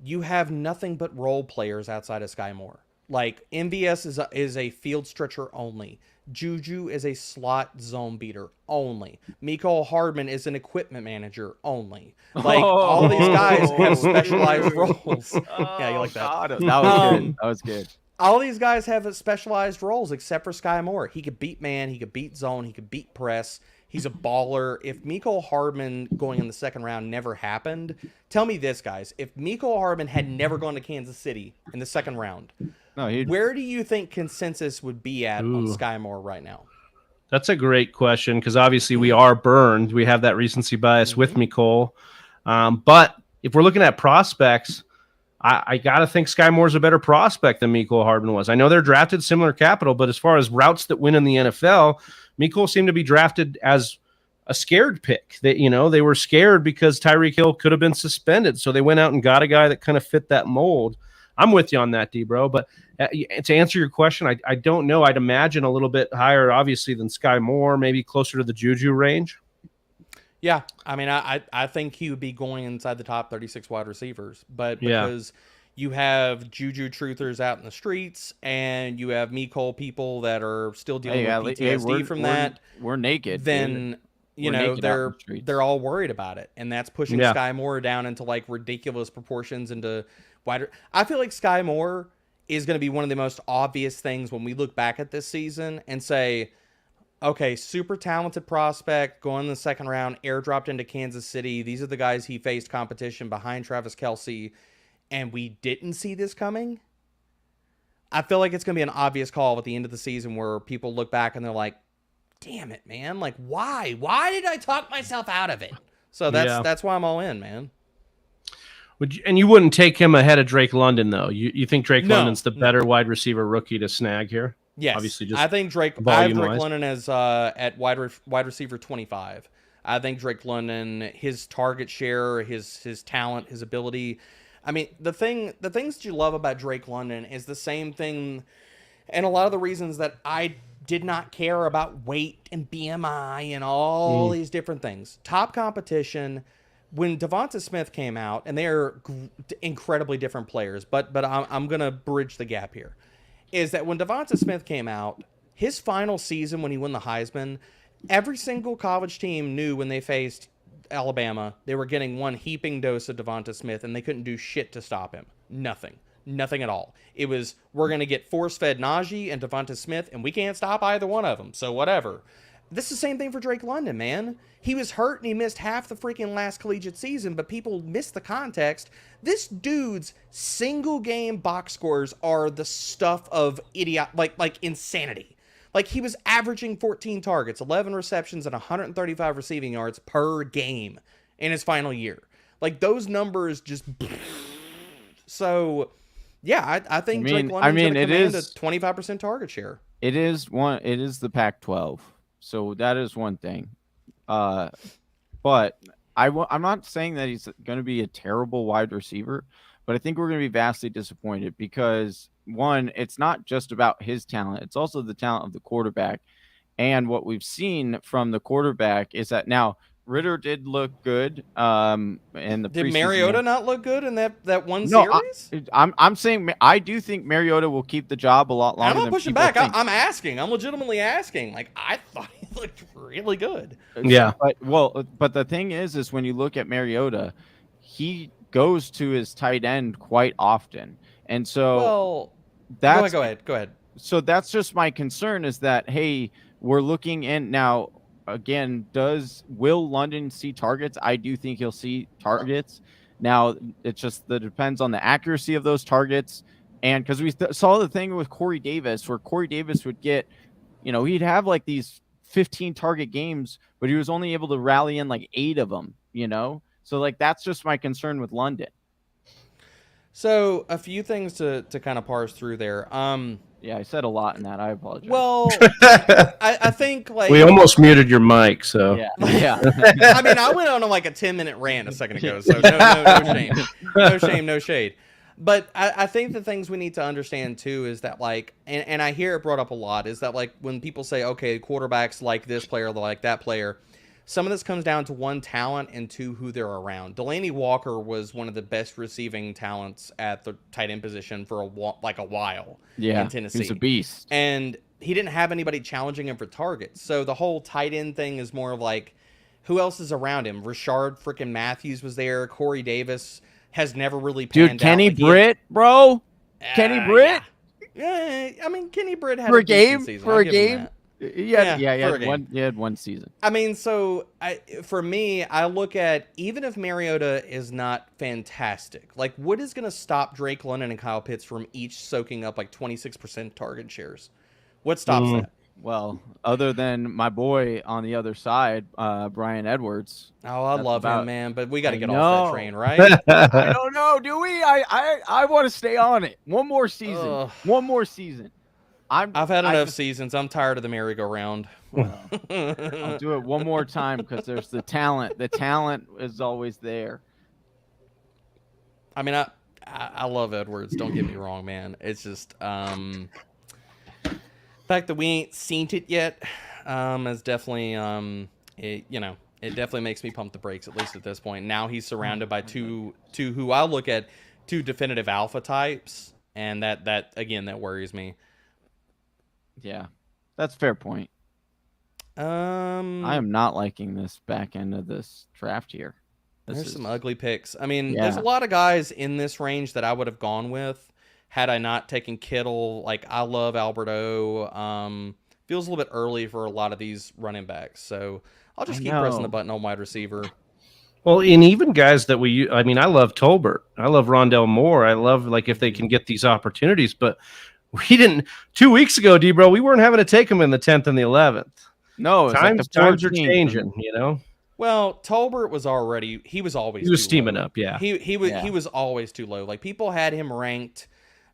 You have nothing but role players outside of Sky Moore. Like MVS is a field stretcher only. Juju is a slot zone beater only. Mecole Hardman is an equipment manager only. Like all these guys have specialized roles. Yeah, you like that? God, that was good. That was good. All these guys have specialized roles except for Sky Moore. He could beat man, he could beat zone, he could beat press. He's a baller. If Mecole Hardman going in the second round never happened, tell me this, guys. If Mecole Hardman had never gone to Kansas City in the second round, where do you think consensus would be at on Sky Moore right now? That's a great question because obviously we are burned. We have that recency bias with Mecole. But if we're looking at prospects, I got to think Sky Moore's a better prospect than Mecole Hardman was. I know they're drafted similar capital, but as far as routes that win in the NFL, Mecole seemed to be drafted as a scared pick. They were scared because Tyreek Hill could have been suspended. So they went out and got a guy that kind of fit that mold. I'm with you on that, D-Bro. But to answer your question, I don't know. I'd imagine a little bit higher, obviously, than Sky Moore, maybe closer to the Juju range. Yeah, I mean, I think he would be going inside the top 36 wide receivers, but because you have Juju truthers out in the streets, and you have Mecole people that are still dealing with PTSD from that. We're naked. Then they're all worried about it, and that's pushing Sky Moore down into like ridiculous proportions into wider. I feel like Sky Moore is going to be one of the most obvious things when we look back at this season and say, okay, super talented prospect, going in the second round, airdropped into Kansas City. These are the guys he faced competition behind Travis Kelce, and we didn't see this coming. I feel like it's going to be an obvious call at the end of the season where people look back and they're like, damn it, man. Like, why? Why did I talk myself out of it? So that's why I'm all in, man. And you wouldn't take him ahead of Drake London, though? You think Drake London's the better wide receiver rookie to snag here? Yes, obviously. Just I think I have Drake London as at wide receiver 25. I think Drake London, his target share, his talent, his ability. I mean, the things that you love about Drake London is the same thing, and a lot of the reasons that I did not care about weight and BMI and all these different things. Top competition. When Devonta Smith came out, and they're incredibly different players, but I'm gonna bridge the gap here. Is that when Devonta Smith came out, his final season when he won the Heisman, every single college team knew when they faced Alabama, they were getting one heaping dose of Devonta Smith, and they couldn't do shit to stop him. Nothing at all. It was, we're going to get force-fed Najee and Devonta Smith, and we can't stop either one of them, so whatever. This is the same thing for Drake London, man. He was hurt and he missed half the freaking last collegiate season, but people missed the context. This dude's single game box scores are the stuff of like insanity. Like, he was averaging 14 targets, 11 receptions, and 135 receiving yards per game in his final year. Like, those numbers just... So, yeah, I think Drake London's going to command a 25% target share. It is the Pac-12. So that is one thing. But I'm not saying that he's going to be a terrible wide receiver, but I think we're going to be vastly disappointed because, one, it's not just about his talent. It's also the talent of the quarterback. And what we've seen from the quarterback is that now Ritter did look good. Did Mariota not look good in that one series? I'm saying I do think Mariota will keep the job a lot longer. I'm not pushing back. I'm asking. I'm legitimately asking. Like, I thought he looked really good. Yeah. But the thing is when you look at Mariota, he goes to his tight end quite often, and so that's go ahead. So that's just my concern is that, hey, we're looking in now. Again, will London see targets? I do think he'll see targets. Now, it's just that depends on the accuracy of those targets. And because we saw the thing with Corey Davis, where Corey Davis would get, he'd have like these 15 target games, but he was only able to rally in like 8 of them, So like, that's just my concern with London. So a few things to kind of parse through there. Yeah, I said a lot in that. I apologize. Well, I think like we almost muted your mic, so yeah. I mean, I went on like a 10-minute rant a second ago, so no shame, no shade. But I think the things we need to understand too is that like, and I hear it brought up a lot, is that like when people say, okay, quarterbacks like this player, like that player, some of this comes down to one, talent, and two, who they're around. Delaney Walker was one of the best receiving talents at the tight end position for a while in Tennessee. He's a beast. And he didn't have anybody challenging him for targets. So the whole tight end thing is more of like, who else is around him? Rashard freaking Matthews was there. Corey Davis has never really panned out. Kenny Britt, bro. Kenny Britt? Yeah, I mean, Kenny Britt had for a a game. season. For a game. He had one season. I mean, so for me, I look at, even if Mariota is not fantastic, like, what is going to stop Drake London and Kyle Pitts from each soaking up like 26% target shares? What stops that? Well, other than my boy on the other side, Brian Edwards. Oh, I love him, man, but we got to get off that train, right? I don't know, do we? I want to stay on it. One more season. Ugh. One more season. I've had enough seasons. I'm tired of the merry-go-round. I'll do it one more time because there's the talent. The talent is always there. I mean, I love Edwards. Don't get me wrong, man. It's just the fact that we ain't seen it yet is definitely it definitely makes me pump the brakes, at least at this point. Now he's surrounded by two who I look at, two definitive alpha types, and that again, that worries me. Yeah, that's a fair point. I am not liking this back end of this draft here. There's some ugly picks. I mean, there's a lot of guys in this range that I would have gone with had I not taken Kittle. Like, I love Alberto. Feels a little bit early for a lot of these running backs. So I'll just keep pressing the button on wide receiver. Well, and even guys that I love Tolbert. I love Rondell Moore. I love, like, if they can get these opportunities, but we didn't 2 weeks ago, D-Bro, we weren't having to take him in the 10th and the 11th. No, times are changing, you know? Well, Tolbert was already, he was steaming up. Yeah. He was always too low. Like, people had him ranked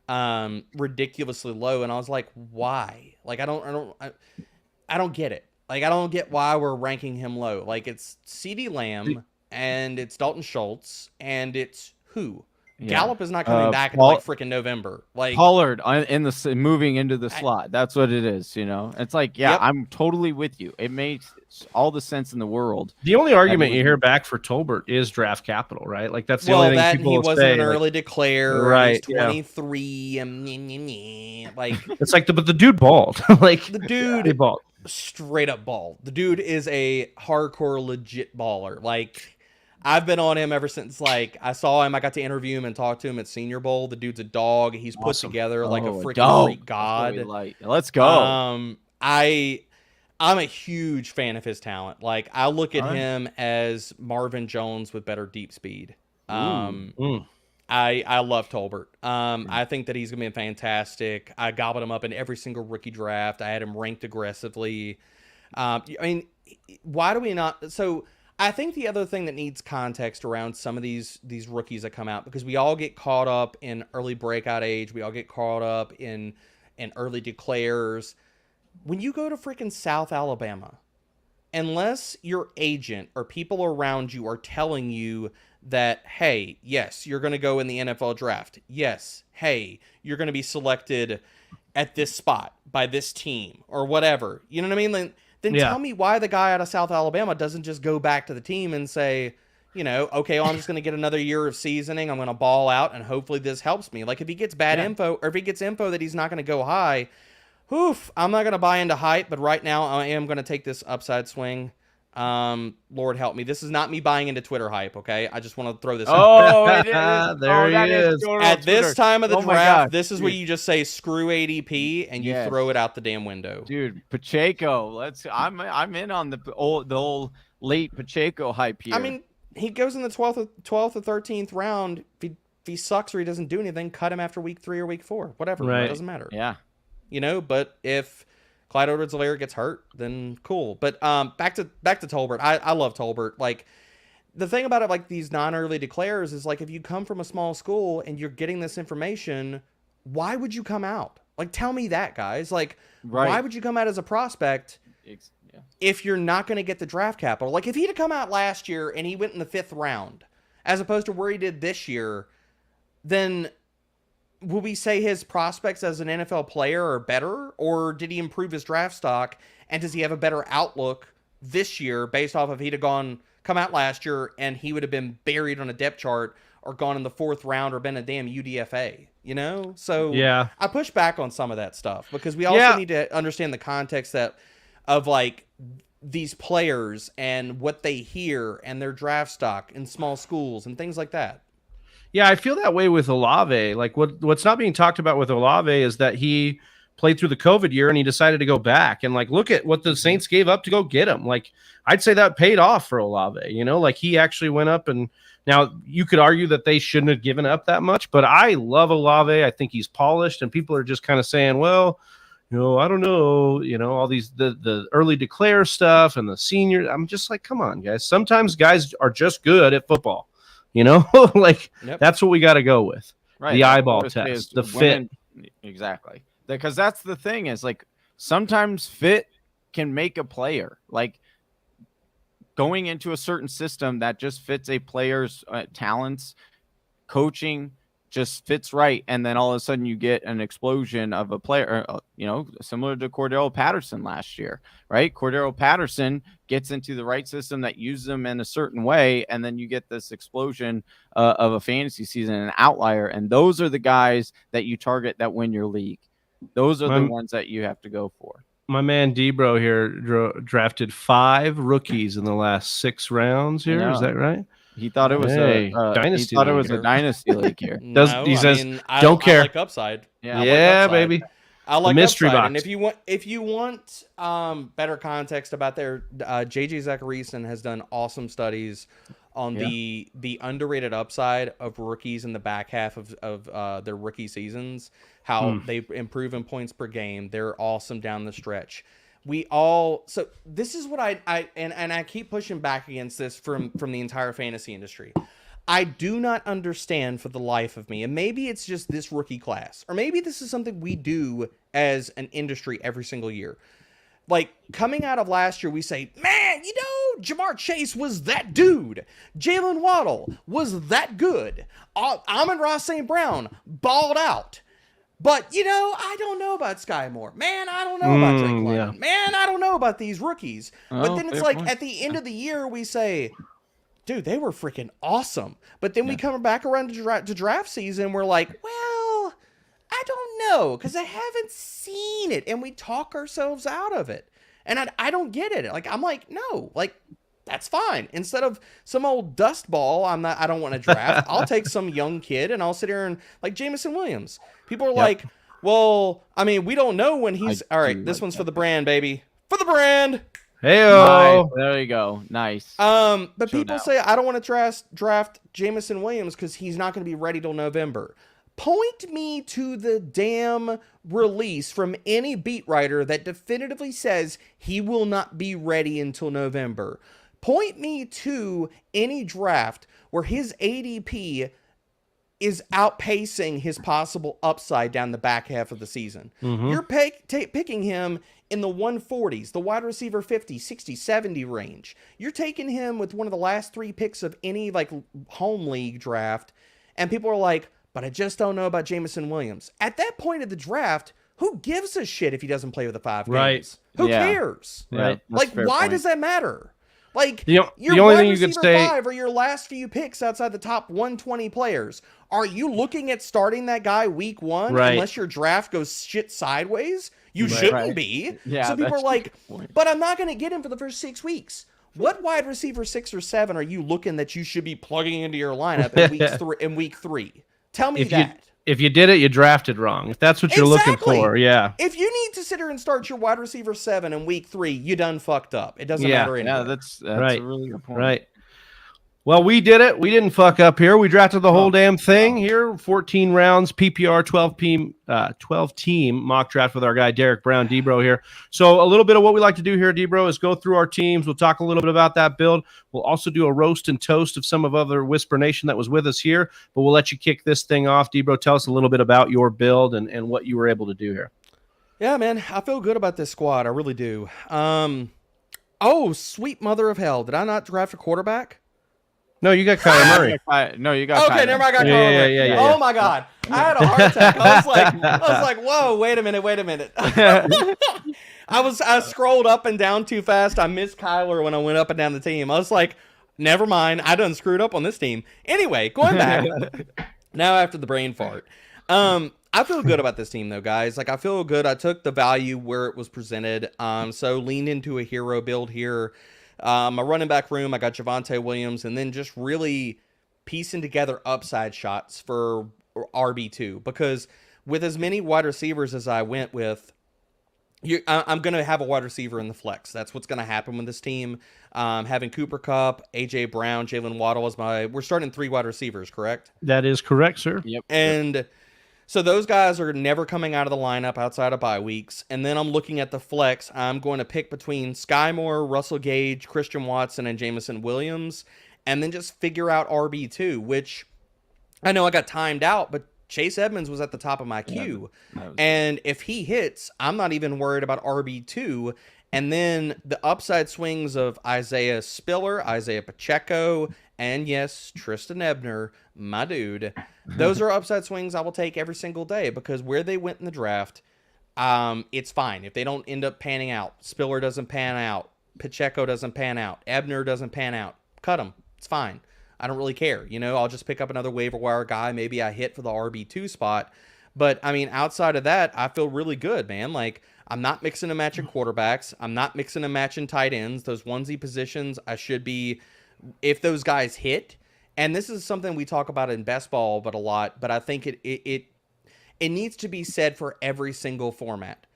ridiculously low. And I was like, why? Like, I don't get it. Like, I don't get why we're ranking him low. Like, it's CeeDee Lamb and it's Dalton Schultz and it's who? Yeah. Gallup is not coming back until like freaking November. Like Pollard moving into the slot. That's what it is. You know, it's like, yep. I'm totally with you. It makes all the sense in the world. The only argument you hear back for Tolbert is draft capital, right? Like, that's the only thing people he will wasn't say. An early declare, right? He's 23, and like it's like, but the dude balled. Like, the dude, he balled. Straight up balled. The dude is a hardcore, legit baller. Like, I've been on him ever since, like, I saw him. I got to interview him and talk to him at Senior Bowl. The dude's a dog. He's put together like a freaking Greek god. Let's go. I'm a huge fan of his talent. Like, I look at him as Marvin Jones with better deep speed. I love Tolbert. I think that he's going to be fantastic. I gobbled him up in every single rookie draft. I had him ranked aggressively. I mean, why do we not? So I think the other thing that needs context around some of these rookies that come out, because we all get caught up in early breakout age. We all get caught up in early declares. When you go to freaking South Alabama, unless your agent or people around you are telling you that, hey, yes, you're going to go in the NFL draft. Yes, hey, you're going to be selected at this spot by this team or whatever. You know what I mean? Then tell me why the guy out of South Alabama doesn't just go back to the team and say, you know, okay, well, I'm just going to get another year of seasoning. I'm going to ball out, and hopefully this helps me. Like, if he gets bad info, or if he gets info that he's not going to go high, I'm not going to buy into hype, but right now I am going to take this upside swing. Lord help me. This is not me buying into Twitter hype, okay? I just want to throw this out. There he is. At this time of the draft, this is where you just say screw ADP and you throw it out the damn window. Dude, Pacheco. I'm in on the old late Pacheco hype here. I mean, he goes in the 12th or 13th round. If he sucks or he doesn't do anything, cut him after week 3 or week 4. Whatever. Right. It doesn't matter. Yeah. You know, but if Clyde Edwards-Helaire gets hurt, then cool. But back to Tolbert. I love Tolbert. Like, the thing about it, like, these non-early declares is, like, if you come from a small school and you're getting this information, why would you come out? Like, tell me that, guys. Like, why would you come out as a prospect if you're not going to get the draft capital? Like, if he'd have come out last year and he went in the 5th round, as opposed to where he did this year, then will we say his prospects as an NFL player are better, or did he improve his draft stock, and does he have a better outlook this year based off of he'd have come out last year and he would have been buried on a depth chart or gone in the 4th round or been a damn UDFA, So yeah, I push back on some of that stuff because we also need to understand the context of like these players and what they hear and their draft stock in small schools and things like that. Yeah, I feel that way with Olave. Like what's not being talked about with Olave is that he played through the COVID year and he decided to go back and like look at what the Saints gave up to go get him. Like I'd say that paid off for Olave, like he actually went up, and now you could argue that they shouldn't have given up that much, but I love Olave. I think he's polished, and people are just kind of saying, well, I don't know, all these the early declare stuff and the senior. I'm just like, come on, guys. Sometimes guys are just good at football. Like that's what we got to go with. Right. The eyeball test, the fit. Exactly. Because that's the thing is like sometimes fit can make a player. Like going into a certain system that just fits a player's talents, coaching just fits right, and then all of a sudden you get an explosion of a player, similar to Cordero Patterson last year, right? Cordero Patterson gets into the right system that uses them in a certain way, and then you get this explosion of a fantasy season, an outlier, and those are the guys that you target that win your league. Those are the ones that you have to go for. My man Debro here drafted 5 rookies in the last 6 rounds here. Is that right? He thought it was a dynasty. He thought it was a dynasty league here. He says, "Don't care." I like upside. Yeah, baby. I like the mystery upside. box. And if you want better context about their JJ Zacharyson has done awesome studies on the underrated upside of rookies in the back half of their rookie seasons, how they improve in points per game. They're awesome down the stretch. So this is what I keep pushing back against this from the entire fantasy industry. I do not understand for the life of me, and maybe it's just this rookie class, or maybe this is something we do as an industry every single year. Like coming out of last year, we say, man, Jamar Chase was that dude. Jalen Waddle was that good. Amon-Ra St. Brown balled out. But, I don't know about Sky Moore. Man, I don't know about Drake London. Yeah. Man, I don't know about these rookies. But then it's like at the end of the year, we say, dude, they were freaking awesome. But then we come back around to draft season. We're like, well, I don't know because I haven't seen it. And we talk ourselves out of it. And I don't get it. Like, I'm like, no, like, that's fine. Instead of some old dust ball, I don't want to draft. I'll take some young kid and I'll sit here and like Jamison Williams. People are like, well, I mean, we don't know when he's all right. This one's for the brand, baby. For the brand. Hey-o. Nice. There you go. Nice. But people say I don't want to draft Jamison Williams because he's not going to be ready till November. Point me to the damn release from any beat writer that definitively says he will not be ready until November. Point me to any draft where his ADP is outpacing his possible upside down the back half of the season. Mm-hmm. You're picking him in the 140s, the wide receiver 50, 60, 70 range. You're taking him with one of the last 3 picks of any like home league draft, and people are like, but I just don't know about Jamison Williams. At that point of the draft, who gives a shit if he doesn't play with the 5 games? Who cares? Right. Like, why does that matter? Like, your only thing you could say 5 are your last few picks outside the top 120 players. Are you looking at starting that guy week 1 unless your draft goes shit sideways? You shouldn't be. Yeah, so people are like, but I'm not going to get him for the first 6 weeks. What wide receiver 6 or 7 are you looking that you should be plugging into your lineup in week 3? Tell me that. If you did it, you drafted wrong. If that's what you're looking for, yeah. If you need to sit here and start your wide receiver 7 in week 3, you done fucked up. It doesn't matter anymore. Yeah, that's right. A really good point. Right. Well, we did it. We didn't fuck up here. We drafted the whole damn thing here. 14 rounds, PPR, 12 team mock draft with our guy Derek Brown, Debro here. So a little bit of what we like to do here, Debro, is go through our teams. We'll talk a little bit about that build. We'll also do a roast and toast of some of other Whisper Nation that was with us here. But we'll let you kick this thing off. Debro, tell us a little bit about your build and what you were able to do here. Yeah, man, I feel good about this squad. I really do. Oh, sweet mother of hell. Did I not draft a quarterback? No, you got Kyler Murray. No, you got okay, never mind. I got Kyler Murray. Yeah. Oh my God, I had a heart attack. I was like, whoa, wait a minute. I scrolled up and down too fast. I missed Kyler when I went up and down the team. I was like, never mind. I done screwed up on this team. Anyway, going back now after the brain fart. I feel good about this team though, guys. Like I feel good. I took the value where it was presented. So leaned into a hero build here. My running back room, I got Devonta Williams, and then just really piecing together upside shots for RB2, because with as many wide receivers as I went with, I'm going to have a wide receiver in the flex. That's what's going to happen with this team. Having Cooper Kupp, A.J. Brown, Jalen Waddle as we're starting 3 wide receivers, correct? That is correct, sir. Yep. And so those guys are never coming out of the lineup outside of bye weeks. And then I'm looking at the flex. I'm going to pick between Sky Moore, Russell Gage, Christian Watson, and Jamison Williams, and then just figure out RB2, which I know I got timed out, but Chase Edmonds was at the top of my queue. And if he hits, I'm not even worried about RB2. And then the upside swings of Isaiah Spiller, Isaiah Pacheco, and yes, Tristan Ebner, my dude. Those are upside swings I will take every single day, because where they went in the draft, it's fine. If they don't end up panning out, Spiller doesn't pan out, Pacheco doesn't pan out, Ebner doesn't pan out, cut them. It's fine. I don't really care. I'll just pick up another waiver wire guy. Maybe I hit for the RB2 spot. But, I mean, outside of that, I feel really good, man. Like, I'm not mixing and matching quarterbacks. I'm not mixing and matching tight ends. Those onesie positions, I should be, if those guys hit. And this is something we talk about in best ball but a lot, but I think it needs to be said for every single format.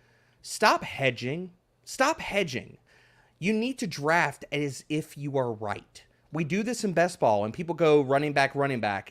Stop hedging. Stop hedging. You need to draft as if you are right. We do this in best ball, and people go running back,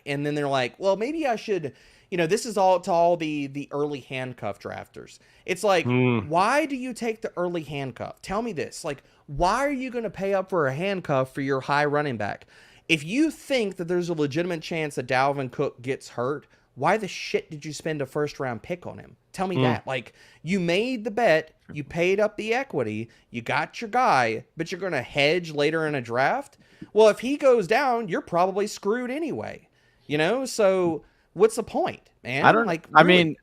and then they're like, well, maybe I should, this is all to all the early handcuff drafters. It's like, why do you take the early handcuff? Tell me this. Like, why are you going to pay up for a handcuff for your high running back? If you think that there's a legitimate chance that Dalvin Cook gets hurt, why the shit did you spend a first-round pick on him? Tell me that. Like, you made the bet, you paid up the equity, you got your guy, but you're going to hedge later in a draft? Well, if he goes down, you're probably screwed anyway. So what's the point, man? I don't like. I mean,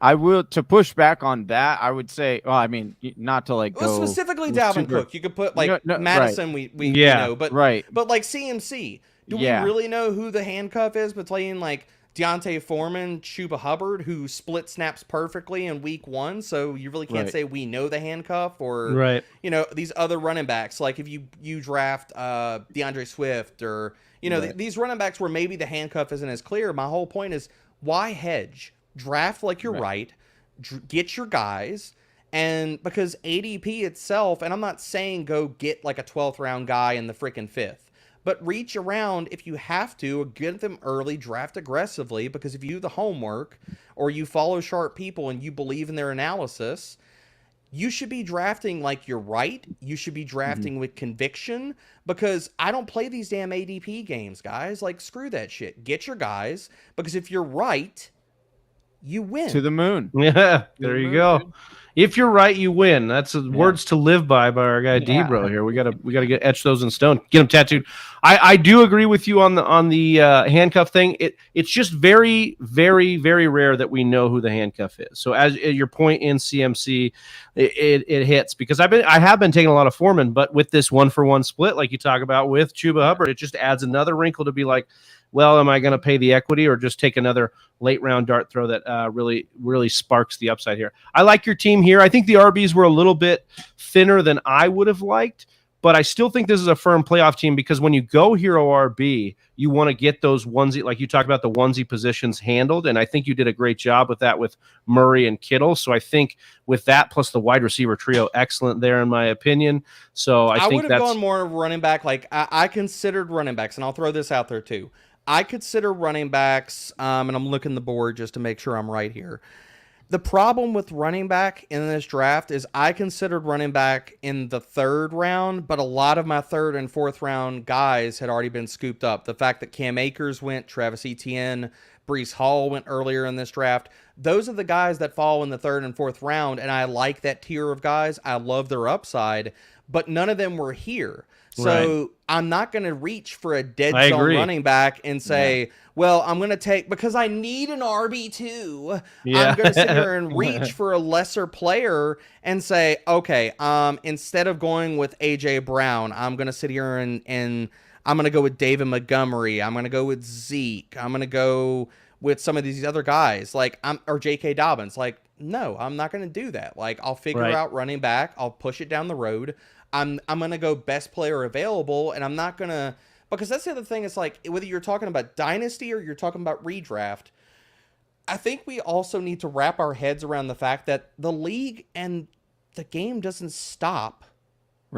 I will, to push back on that. I would say, well, I mean, not to like go specifically Dalvin Cook. You could put like Madison. Right. We but right. But like CMC, do we really know who the handcuff is between like Deontay Foreman, Chuba Hubbard, who split snaps perfectly in week 1? So you really can't say we know the handcuff, or these other running backs. Like if you draft DeAndre Swift, or these running backs where maybe the handcuff isn't as clear. My whole point is, why hedge? Draft like you're right. Get your guys. And because ADP itself, and I'm not saying go get like a 12th round guy in the freaking 5th, but reach around if you have to, or get them early, draft aggressively, because if you do the homework or you follow sharp people and you believe in their analysis, you should be drafting like you're right. You should be drafting with conviction, because I don't play these damn ADP games, guys. Like, screw that shit. Get your guys, because if you're right, you win. To the moon. Yeah, there you go. Dude. If you're right, you win. That's words to live by our guy Debro here. We gotta get etch those in stone. Get them tattooed. I do agree with you on the handcuff thing. It's just very, very, very rare that we know who the handcuff is. So as your point in CMC, it hits, because I have been taking a lot of Foreman, but with this 1-for-1 split like you talk about with Chuba Hubbard, it just adds another wrinkle to be like, well, am I going to pay the equity or just take another late round dart throw that really, really sparks the upside here? I like your team here. I think the RBs were a little bit thinner than I would have liked, but I still think this is a firm playoff team, because when you go hero RB, you want to get those onesie, like you talked about, the onesie positions handled. And I think you did a great job with that with Murray and Kittle. So I think with that plus the wide receiver trio, excellent there in my opinion. So I think would have gone more running back. Like I considered running backs, and I'll throw this out there too. I consider running backs, and I'm looking the board just to make sure I'm right here. The problem with running back in this draft is I considered running back in the 3rd round, but a lot of my 3rd and 4th round guys had already been scooped up. The fact that Cam Akers went, Travis Etienne, Breece Hall went earlier in this draft. those are the guys that fall in the 3rd and 4th round, and I like that tier of guys. I love their upside, but none of them were here. So I'm not going to reach for a dead zone running back and say, well, I'm going to take, because I need an RB2. I'm going to sit here and reach for a lesser player and say, okay, instead of going with AJ Brown, I'm going to sit here and I'm going to go with David Montgomery. I'm going to go with Zeke. I'm going to go with some of these other guys or J.K. Dobbins. Like, no, I'm not going to do that. Like, I'll figure out running back. I'll push it down the road. I'm going to go best player available, and I'm not going to, because that's the other thing. It's like, whether you're talking about dynasty or you're talking about redraft, I think we also need to wrap our heads around the fact that the league and the game doesn't stop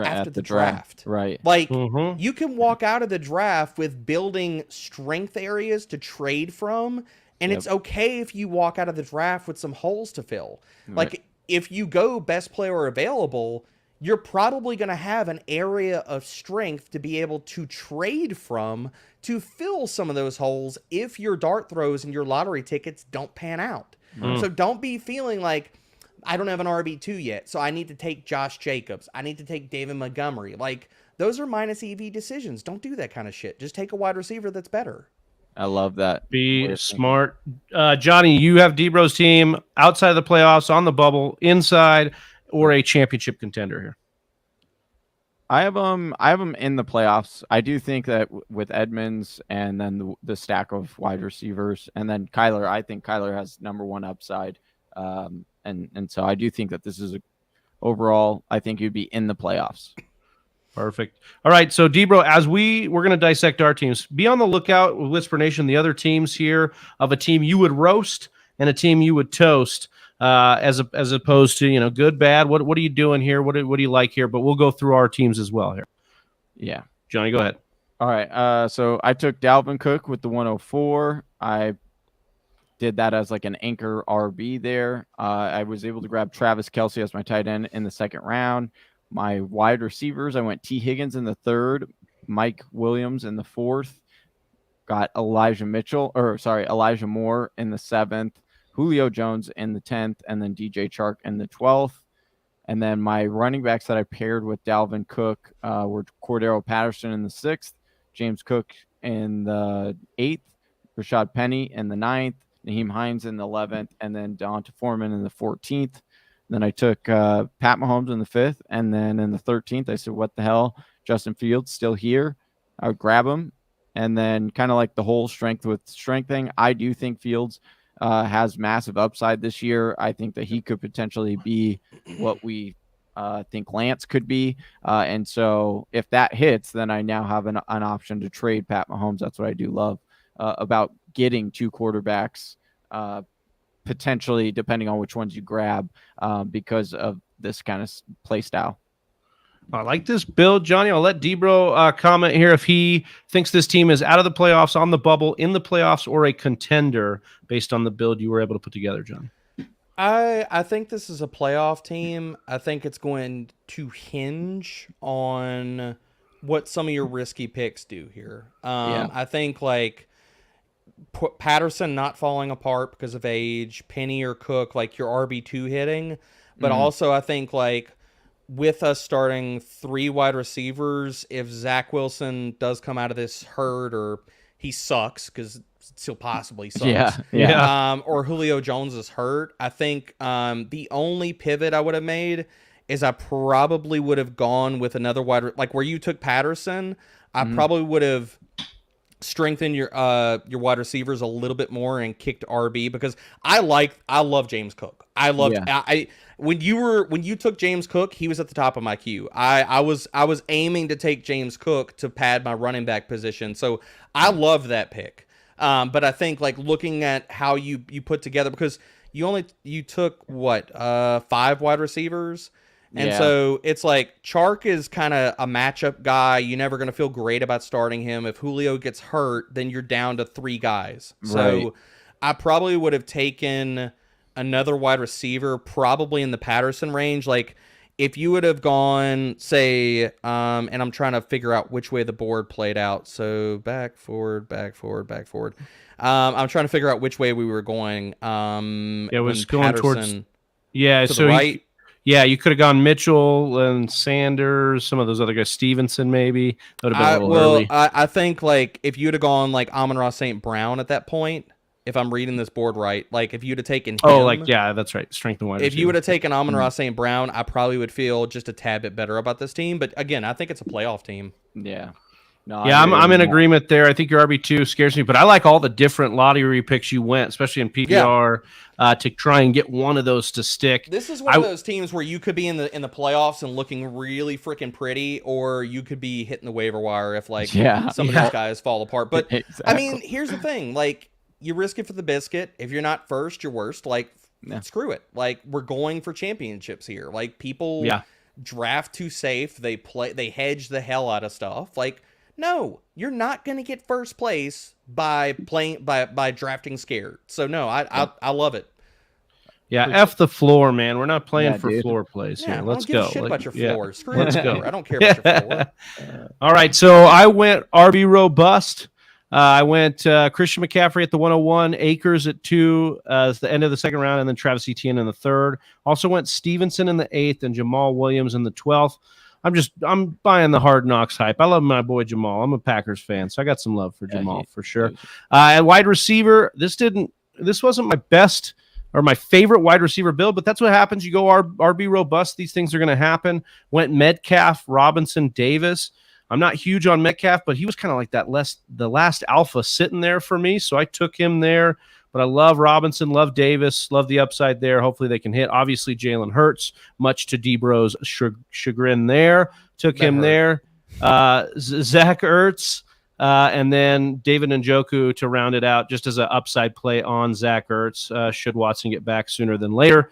after the draft. Right. Like, you can walk out of the draft with building strength areas to trade from, and it's okay if you walk out of the draft with some holes to fill. Like, if you go best player available, you're probably going to have an area of strength to be able to trade from to fill some of those holes if your dart throws and your lottery tickets don't pan out. So don't be feeling like, I don't have an RB2 yet, so I need to take Josh Jacobs. I need to take David Montgomery. Like, those are minus EV decisions. Don't do that kind of shit. Just take a wide receiver that's better. I love that. Be smart. Johnny, you have Debro's team outside of the playoffs, on the bubble, inside, or a championship contender here? I have them in the playoffs. I do think that with Edmonds and then the stack of wide receivers, and then Kyler, I think Kyler has number 1 upside. And so I do think that this is overall, I think you'd be in the playoffs. Perfect. All right. So Debro, as we're going to dissect our teams, be on the lookout with Whisper Nation, the other teams here, of a team you would roast and a team you would toast, as opposed to, good, bad. What are you doing here? What do you like here? But we'll go through our teams as well here. Yeah. Johnny, go ahead. All right. So I took Dalvin Cook with the 104. I did that as like an anchor RB there. I was able to grab Travis Kelce as my tight end in the 2nd round. My wide receivers, I went T. Higgins in the 3rd, Mike Williams in the 4th, got Elijah Moore in the 7th, Julio Jones in the 10th, and then DJ Chark in the 12th. And then my running backs that I paired with Dalvin Cook were Cordero Patterson in the 6th, James Cook in the 8th, Rashad Penny in the 9th, Naheem Hines in the 11th, and then Donta Foreman in the 14th. Then I took Pat Mahomes in the 5th, and then in the 13th, I said, what the hell? Justin Fields still here. I would grab him. And then kind of like the whole strength with strength thing, I do think Fields has massive upside this year. I think that he could potentially be what we think Lance could be. And so if that hits, then I now have an option to trade Pat Mahomes. That's what I do love about getting 2 quarterbacks, potentially, depending on which ones you grab, because of this kind of play style. I like this build, Johnny. I'll let Debro comment here if he thinks this team is out of the playoffs, on the bubble, in the playoffs, or a contender based on the build you were able to put together, John. I think this is a playoff team. I think it's going to hinge on what some of your risky picks do here. I think like Patterson not falling apart because of age, Penny or Cook, like your RB2 hitting. But also I think like with us starting 3 wide receivers, if Zach Wilson does come out of this hurt or he sucks, because still possibly sucks. Or Julio Jones is hurt. I think the only pivot I would have made is I probably would have gone with another like where you took Patterson. I probably would have strengthen your wide receivers a little bit more and kicked RB, because I love James Cook. I loved when you took James Cook, he was at the top of my queue. I was aiming to take James Cook to pad my running back position. So I love that pick. But I think like looking at how you put together, because you took 5 wide receivers. And so it's like Chark is kind of a matchup guy. You're never going to feel great about starting him. If Julio gets hurt, then you're down to 3 guys. So I probably would have taken another wide receiver, probably in the Patterson range. Like if you would have gone, say, and I'm trying to figure out which way the board played out. So back, forward, back, forward, back, forward. I'm trying to figure out which way we were going. It was when going towards. Patterson Yeah, to so the right. you could have gone Mitchell and Sanders, some of those other guys, Stevenson maybe. That would have been a little early. I think like if you'd have gone like Amon-Ra St. Brown at that point, if I'm reading this board right, like if you'd have taken him, that's right, strength and wide receiver. If you would have taken Amon-Ra St. Brown, I probably would feel just a tad bit better about this team. But again, I think it's a playoff team. Yeah. No, I'm in agreement there. I think your RB2 scares me, but I like all the different lottery picks you went, especially in PPR, to try and get one of those to stick. This is one of those teams where you could be in the playoffs and looking really freaking pretty, or you could be hitting the waiver wire if like some of those guys fall apart. But exactly. I mean, here's the thing: like you risk it for the biscuit. If you're not first, you're worst. Like screw it. Like we're going for championships here. Like people draft too safe. They hedge the hell out of stuff. Like. No, you're not going to get first place by drafting scared. So no, I love it. Yeah, F the floor, man. We're not playing for floor plays here. Let's go. Let's go. go. About your floor. Screw Let's go. I don't care about your floor. All right, so I went RB robust. I went Christian McCaffrey at the 101, Akers at 2 as the end of the second round, and then Travis Etienne in the 3rd. Also went Stevenson in the 8th and Jamal Williams in the 12th. I'm buying the Hard Knocks hype. I love my boy Jamal. I'm a Packers fan, so I got some love for Jamal for sure. At wide receiver, this wasn't my best or my favorite wide receiver build, but that's what happens. You go RB robust. These things are going to happen. Went Metcalf, Robinson, Davis. I'm not huge on Metcalf, but he was kind of like the last alpha sitting there for me, so I took him there. But I love Robinson, love Davis, love the upside there. Hopefully they can hit. Obviously, Jalen Hurts, much to D-Bro's chagrin there. Took him there. Zach Ertz, and then David Njoku to round it out just as an upside play on Zach Ertz. Should Watson get back sooner than later.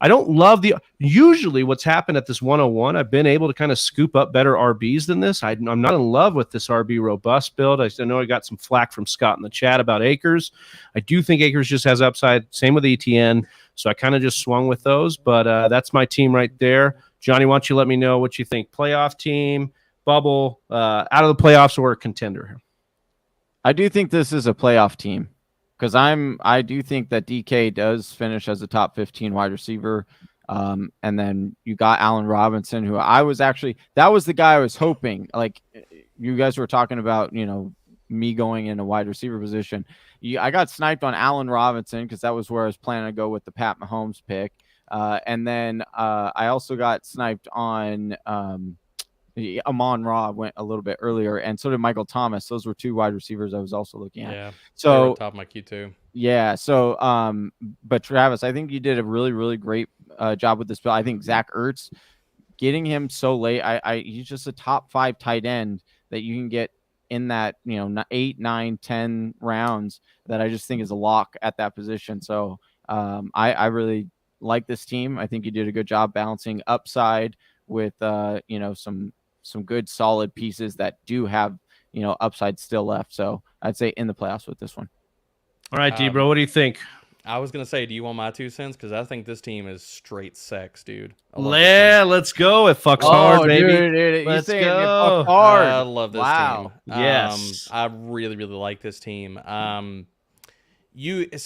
I don't love usually what's happened at this 101. I've been able to kind of scoop up better RBs than this. I'm not in love with this RB robust build. I know I got some flack from Scott in the chat about Akers. I do think Akers just has upside. Same with ETN. So I kind of just swung with those, but that's my team right there. Johnny, why don't you let me know what you think? Playoff team, bubble, out of the playoffs, or a contender here? I do think this is a playoff team. Because I do think that DK does finish as a top 15 wide receiver. And then you got Allen Robinson, who that was the guy I was hoping. Like you guys were talking about, me going in a wide receiver position. I got sniped on Allen Robinson because that was where I was planning to go with the Pat Mahomes pick. And then I also got sniped on Amon-Ra went a little bit earlier, and so did Michael Thomas. Those were 2 wide receivers I was also looking at. Yeah, so top of my queue too. Yeah, so but Travis, I think you did a really, really great job with this build. I think Zach Ertz, getting him so late, he's just a top 5 tight end that you can get in that 8, 9, 10 rounds. That I just think is a lock at that position. So I really like this team. I think you did a good job balancing upside with some good solid pieces that do have upside still left. So I'd say in the playoffs with this one. All right, D-Bro, what do you think? I was gonna say, do you want my 2 cents? Because I think this team is straight sex, dude. Let's go. It fucks hard, baby. Dude, let's go. It fucks hard. I love this team. Yes, I really, really like this team. So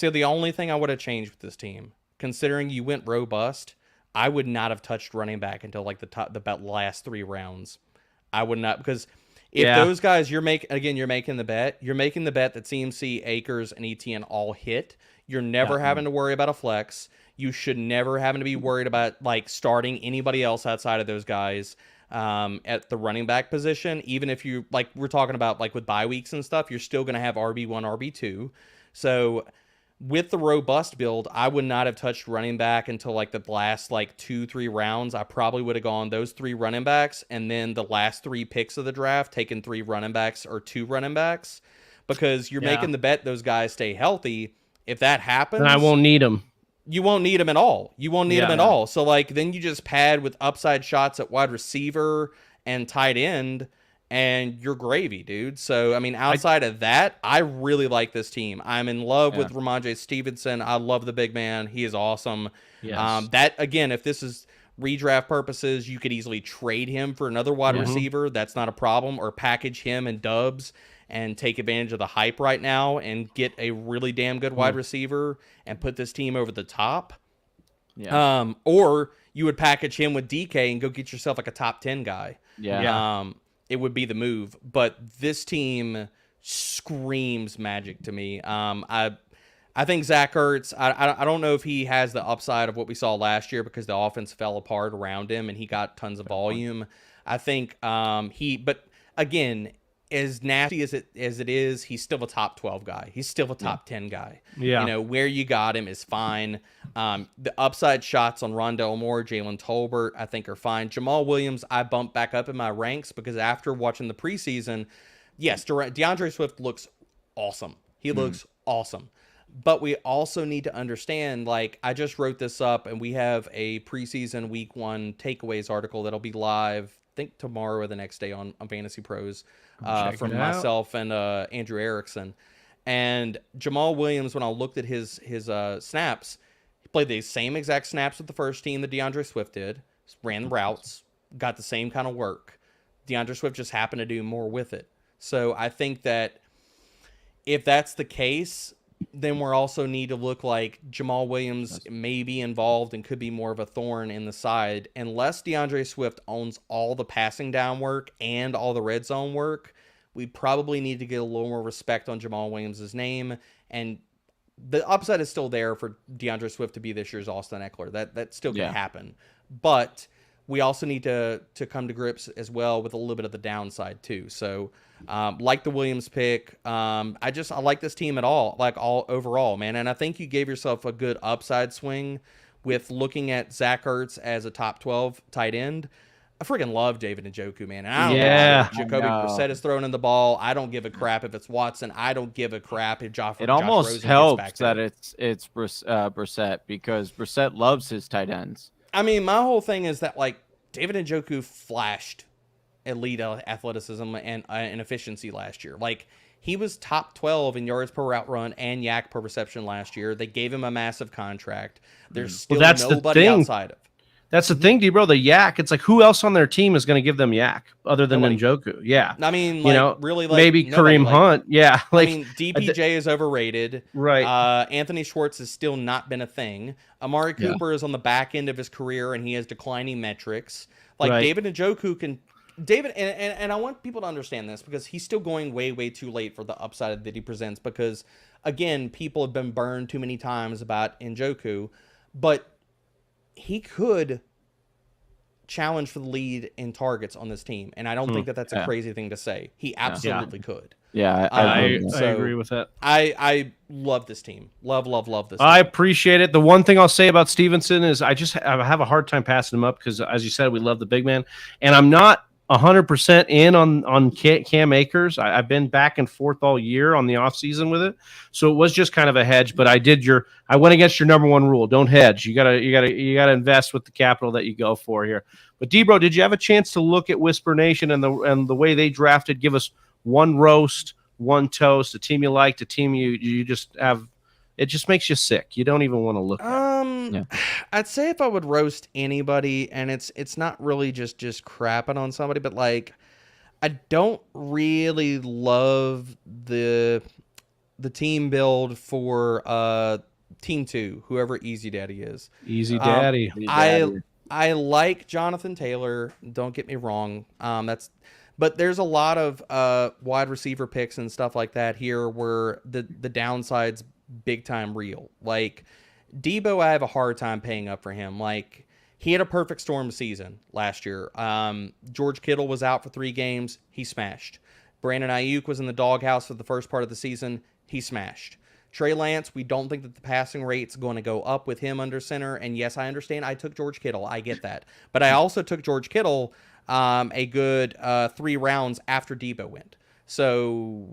the only thing I would have changed with this team, considering you went robust, I would not have touched running back until like the last 3 rounds. I would not, because if those guys you're making the bet that CMC, Akers, and ETN all hit. You're never having to worry about a flex. You should never having to be worried about like starting anybody else outside of those guys at the running back position. Even if you like we're talking about like with bye weeks and stuff, you're still going to have RB1, RB2. So with the robust build, I would not have touched running back until like the last like 2-3 rounds. I probably would have gone those 3 running backs, and then the last 3 picks of the draft, taken 3 running backs or 2 running backs, because you're making the bet those guys stay healthy. If that happens, then I won't need them. You won't need them at all. You won't need them at all. So like then you just pad with upside shots at wide receiver and tight end, and you're gravy, dude. So, I mean, outside of that, I really like this team. I'm in love with Ramondre Stevenson. I love the big man. He is awesome. Yes. That, again, if this is redraft purposes, you could easily trade him for another wide receiver. That's not a problem. Or package him and Dubs and take advantage of the hype right now and get a really damn good wide receiver and put this team over the top. Yeah. Or you would package him with DK and go get yourself like a top 10 guy. Yeah. It would be the move. But this team screams magic to me. I think Zach Ertz, I don't know if he has the upside of what we saw last year because the offense fell apart around him and he got tons of volume. I think but again, as nasty as it is, he's still a top 12 guy. He's still a top 10 guy. Yeah. You know, where you got him is fine. The upside shots on Rondale Moore, Jalen Tolbert, I think are fine. Jamal Williams, I bumped back up in my ranks because after watching the preseason, yes, DeAndre Swift looks awesome. He looks awesome. But we also need to understand, like, I just wrote this up, and we have a preseason week 1 takeaways article that'll be live, I think tomorrow or the next day on Fantasy Pros from myself and Andrew Erickson. And Jamal Williams, when I looked at his snaps, he played the same exact snaps with the first team that DeAndre Swift did, ran routes, got the same kind of work. DeAndre Swift just happened to do more with it. So I think that if that's the case, then we're also need to look like Jamal Williams may be involved and could be more of a thorn in the side. Unless DeAndre Swift owns all the passing down work and all the red zone work, we probably need to get a little more respect on Jamal Williams' name. And the upside is still there for DeAndre Swift to be this year's Austin Eckler. That still can happen. But we also need to come to grips as well with a little bit of the downside too. So like the Williams pick, I like this team all overall, man. And I think you gave yourself a good upside swing with looking at Zach Ertz as a top 12 tight end. I freaking love David Njoku, man. And I don't know if Jacoby Brissett is throwing in the ball. I don't give a crap if it's Watson. I don't give a crap if Josh Rosen almost helps gets back that it's Brissett because Brissett loves his tight ends. I mean, my whole thing is that, like, David Njoku flashed elite athleticism and efficiency last year. Like, he was top 12 in yards per route run and yak per reception last year. They gave him a massive contract. There's still nobody outside of. That's the thing, D-Bro. The yak, it's like, who else on their team is going to give them yak other than Njoku? Yeah. I mean, like, really, like, maybe Kareem Hunt. Yeah. Like, I mean, DPJ is overrated. Right. Anthony Schwartz has still not been a thing. Amari Cooper is on the back end of his career, and he has declining metrics. Like, David Njoku can... and I want people to understand this because he's still going way, way too late for the upside that he presents because, again, people have been burned too many times about Njoku, but he could challenge for the lead in targets on this team, and I don't think that that's a crazy thing to say. He absolutely could. Yeah, I agree with that. I love this team. Love this team. I appreciate it. The one thing I'll say about Stevenson is I have a hard time passing him up because, as you said, we love the big man, and I'm not 100% in on Cam Akers. I've been back and forth all year on the offseason with it, so it was just kind of a hedge. But I went against your number one rule: don't hedge. You gotta invest with the capital that you go for here. But D-Bro, did you have a chance to look at Whisper Nation and the way they drafted? Give us one roast, one toast, a team you liked, a team you just have. It just makes you sick. You don't even want to look at it. I'd say if I would roast anybody, and it's not really just crapping on somebody, but like I don't really love the team build for Team 2, whoever Easy Daddy is. Easy Daddy. I like Jonathan Taylor. Don't get me wrong. But there's a lot of wide receiver picks and stuff like that here where the downside's big time real. Like Debo, I have a hard time paying up for him. Like, he had a perfect storm season last year. George Kittle was out for 3 games. He smashed. Brandon Ayuk was in the doghouse for the first part of the season. He smashed. Trey Lance, we don't think that the passing rate's going to go up with him under center. And yes, I understand. I took George Kittle. I get that. But I also took George Kittle a good 3 rounds after Debo went. So,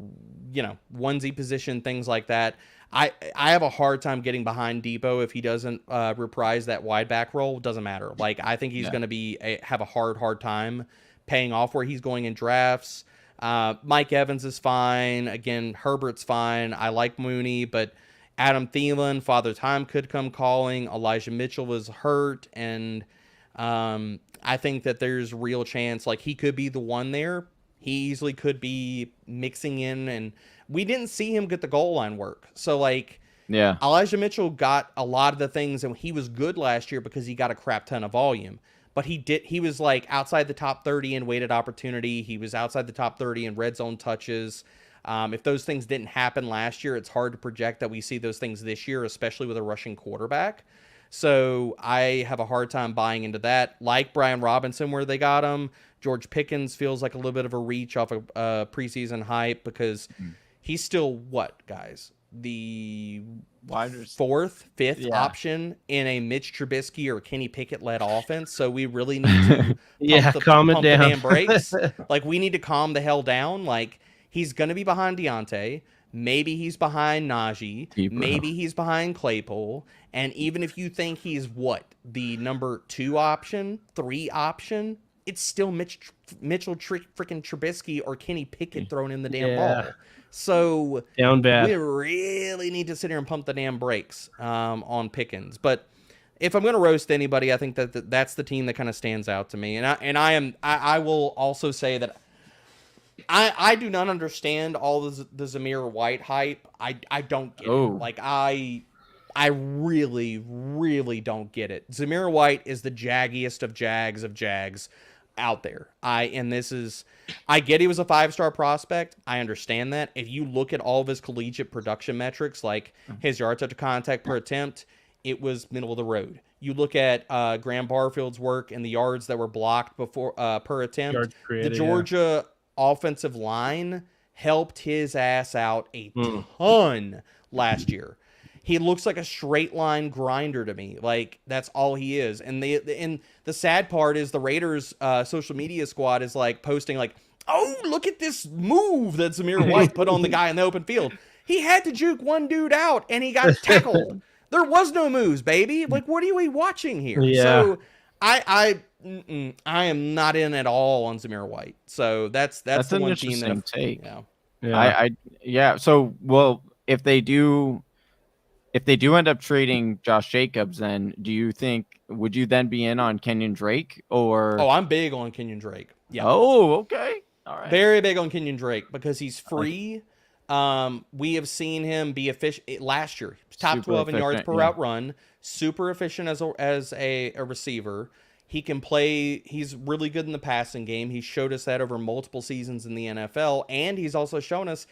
onesie position, things like that. I have a hard time getting behind Debo if he doesn't reprise that wide back role. Doesn't matter. Like, I think he's going to have a hard time paying off where he's going in drafts. Mike Evans is fine. Again, Herbert's fine. I like Mooney, but Adam Thielen, Father Time could come calling. Elijah Mitchell was hurt, and I think that there's real chance like he could be the one there. He easily could be mixing in, and we didn't see him get the goal line work. So like, yeah, Elijah Mitchell got a lot of the things, and he was good last year because he got a crap ton of volume. But he was like outside the top 30 in weighted opportunity. He was outside the top 30 in red zone touches. If those things didn't happen last year, it's hard to project that we see those things this year, especially with a rushing quarterback. So I have a hard time buying into that. Like Brian Robinson, where they got him, George Pickens feels like a little bit of a reach off of preseason hype because he's still what, guys? The fourth, fifth option in a Mitch Trubisky or Kenny Pickett-led offense. So we really need to calm the down. damn brakes. Like, we need to calm the hell down. Like, he's going to be behind Deontay. Maybe he's behind Najee. Maybe he's behind Claypool. And even if you think he's the number 2 option, 3 option, it's still Mitchell freaking Trubisky or Kenny Pickett thrown in the damn ball. So down bad. We really need to sit here and pump the damn brakes on Pickens. But if I'm going to roast anybody, I think that's the team that kind of stands out to me. And I will also say that I do not understand all the Zamir White hype. I don't get it. Like I really, really don't get it. Zamir White is the jaggiest of Jags out there. I get he was a 5-star prospect. I understand that. If you look at all of his collegiate production metrics, like his yards after contact per attempt, it was middle of the road. You look at Graham Barfield's work and the yards that were blocked before per attempt. The Georgia offensive line helped his ass out a ton last year. He looks like a straight line grinder to me. Like, that's all he is. And the sad part is the Raiders social media squad is like posting like, oh, look at this move that Zamir White put on the guy in the open field. He had to juke one dude out and he got tackled. There was no moves, baby. Like, what are we watching here? Yeah. So I am not in at all on Zamir White. So that's the an one team that take. Yeah. So, well, if they do end up trading Josh Jacobs, then would you then be in on Kenyon Drake or? Oh, I'm big on Kenyon Drake. Yeah. Oh, okay. All right. Very big on Kenyon Drake because he's free. We have seen him be efficient last year. Top Super 12 in yards per efficient, route run. Super efficient as a receiver. He can play. He's really good in the passing game. He showed us that over multiple seasons in the NFL, and he's also shown us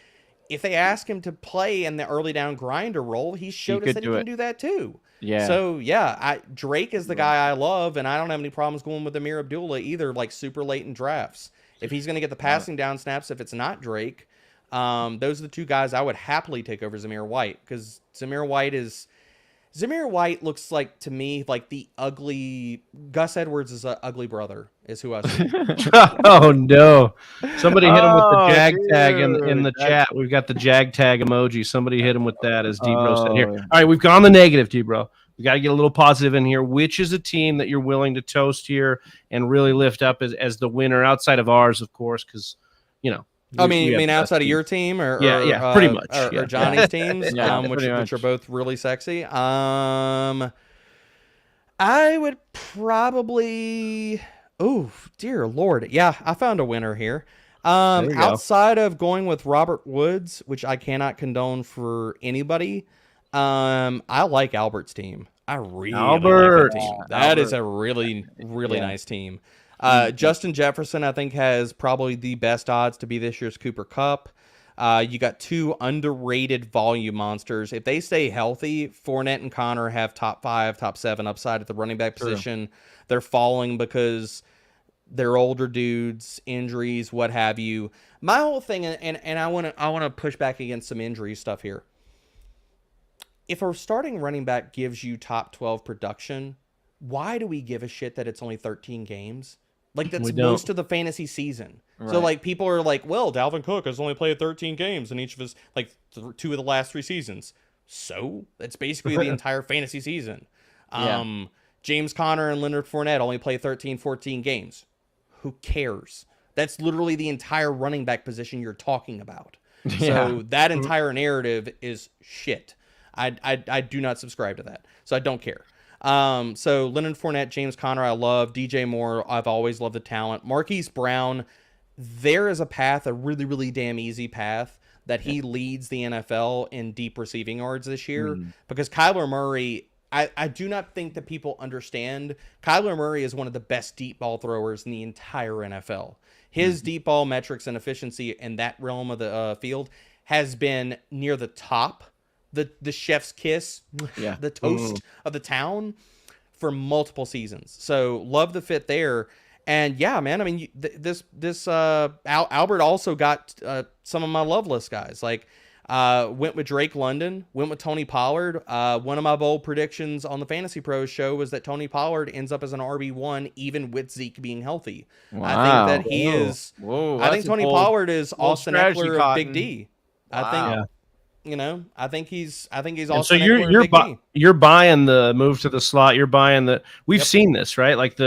if they ask him to play in the early down grinder role, he showed us that he can do that too. Yeah. So yeah, Drake is the guy I love, and I don't have any problems going with Amir Abdullah either. Like super late in drafts, if he's going to get the passing down snaps, if it's not Drake, those are the two guys I would happily take over Zamir White because Zamir White looks like to me like the ugly Gus Edwards is an ugly brother is who I see. Oh no! Somebody hit him with the Jag tag in the chat. We've got the Jag tag emoji. Somebody hit him with that, as D-Bro said here. All right, we've gone the negative, D-Bro. We got to get a little positive in here. Which is a team that you're willing to toast here and really lift up as the winner outside of ours, of course, because I mean, outside of your team, or pretty much, or Johnny's teams, which are both really sexy. I would probably. Oh dear Lord, yeah, I found a winner here. Outside of going with Robert Woods, which I cannot condone for anybody, I like Albert's team. I really like that team. That is a really nice team. Justin Jefferson, I think, has probably the best odds to be this year's Cooper Kupp. You got two underrated volume monsters. If they stay healthy, Fournette and Connor have top 5, top 7 upside at the running back position. They're falling because they're older dudes, injuries, what have you. My whole thing, and I want to push back against some injury stuff here. If a starting running back gives you top 12 production, why do we give a shit that it's only 13 games? Like, that's most of the fantasy season. Right. So, like, people are like, well, Dalvin Cook has only played 13 games in each of his, like, 2 of the last 3 seasons. So, that's basically the entire fantasy season. James Conner and Leonard Fournette only play 13, 14 games. Who cares? That's literally the entire running back position you're talking about. Yeah. So that entire narrative is shit. I do not subscribe to that. So I don't care. So Leonard Fournette, James Conner, I love. DJ Moore, I've always loved the talent. Marquise Brown, there is a path, a really, really damn easy path, that he leads the NFL in deep receiving yards this year. Because Kyler Murray, I do not think that people understand. Kyler Murray is one of the best deep ball throwers in the entire NFL. His deep ball metrics and efficiency in that realm of the field has been near the top, the chef's kiss, the toast of the town for multiple seasons. So love the fit there. And yeah, man, I mean, Albert also got some of my love list guys. Like, went with Drake London, went with Tony Pollard. One of my bold predictions on the Fantasy Pros show was that Tony Pollard ends up as an RB1 even with Zeke being healthy. Wow. I think that he is. I think Tony Pollard is Austin Eckler of Big D. Wow. I think. You know, I think he's And also. so you're buying the move to the slot. You're buying the. We've seen this, right? Like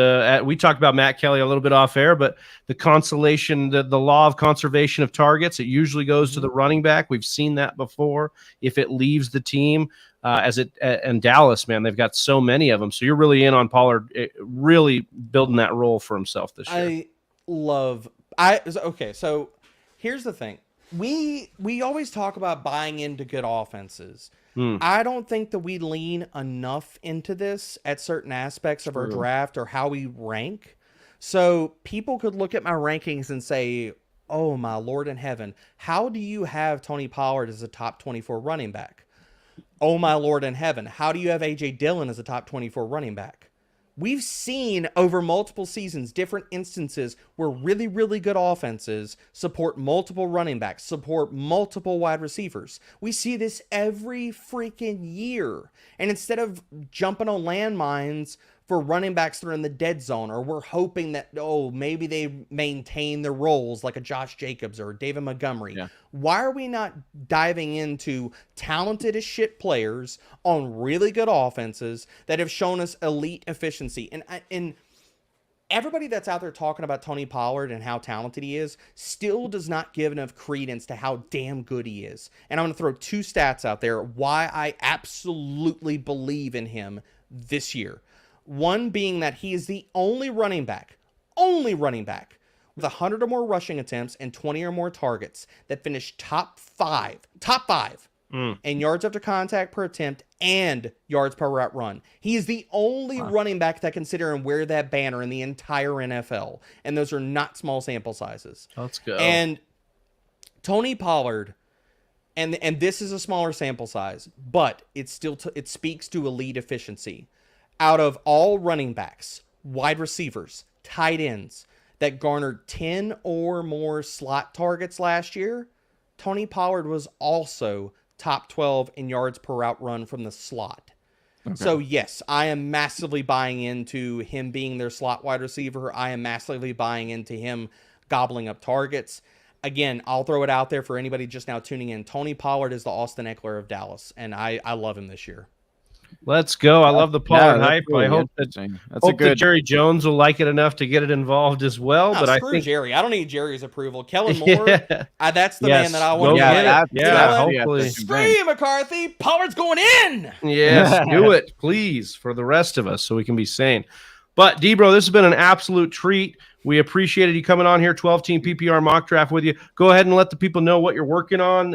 we talked about Matt Kelly a little bit off air, but the consolation, the law of conservation of targets, it usually goes to the running back. We've seen that before. If it leaves the team, and Dallas, man, they've got so many of them. So you're really in on Pollard, really building that role for himself this year. Okay, so here's the thing. We always talk about buying into good offenses. I don't think that we lean enough into this at certain aspects of our draft or how we rank. So people could look at my rankings and say, oh, my Lord in heaven, how do you have Tony Pollard as a top 24 running back? Oh, my Lord in heaven, how do you have A.J. Dillon as a top 24 running back? We've seen over multiple seasons different instances where really, really good offenses support multiple running backs, support multiple wide receivers. We see this every freaking year. And instead of jumping on landmines for running backs that are in the dead zone, or we're hoping that, maybe they maintain their roles like a Josh Jacobs or David Montgomery. Yeah. Why are we not diving into talented as shit players on really good offenses that have shown us elite efficiency? And everybody that's out there talking about Tony Pollard and how talented he is still does not give enough credence to how damn good he is. And I'm going to throw two stats out there why I absolutely believe in him this year. One being that he is the only running back with 100 or more rushing attempts and 20 or more targets that finished top five in yards after contact per attempt and yards per route run. He is the only running back that can sit and wear that banner in the entire NFL. And those are not small sample sizes. Let's go. And Tony Pollard, and this is a smaller sample size, but it speaks to elite efficiency. Out of all running backs, wide receivers, tight ends that garnered 10 or more slot targets last year, Tony Pollard was also top 12 in yards per route run from the slot. Okay. So yes, I am massively buying into him being their slot wide receiver. I am massively buying into him gobbling up targets. Again, I'll throw it out there for anybody just now tuning in. Tony Pollard is the Austin Eckler of Dallas, and I love him this year. Let's go. I love the Pollard hype. Really I hope that Jerry Jones will like it enough to get it involved as well. But screw Jerry. I don't need Jerry's approval. Kellen Moore, that's the man that I want to get. Hopefully. Scream, McCarthy. Pollard's going in. Yes, do it, please, for the rest of us so we can be sane. But, Debro, this has been an absolute treat. We appreciated you coming on here, 12-team PPR mock draft with you. Go ahead and let the people know what you're working on,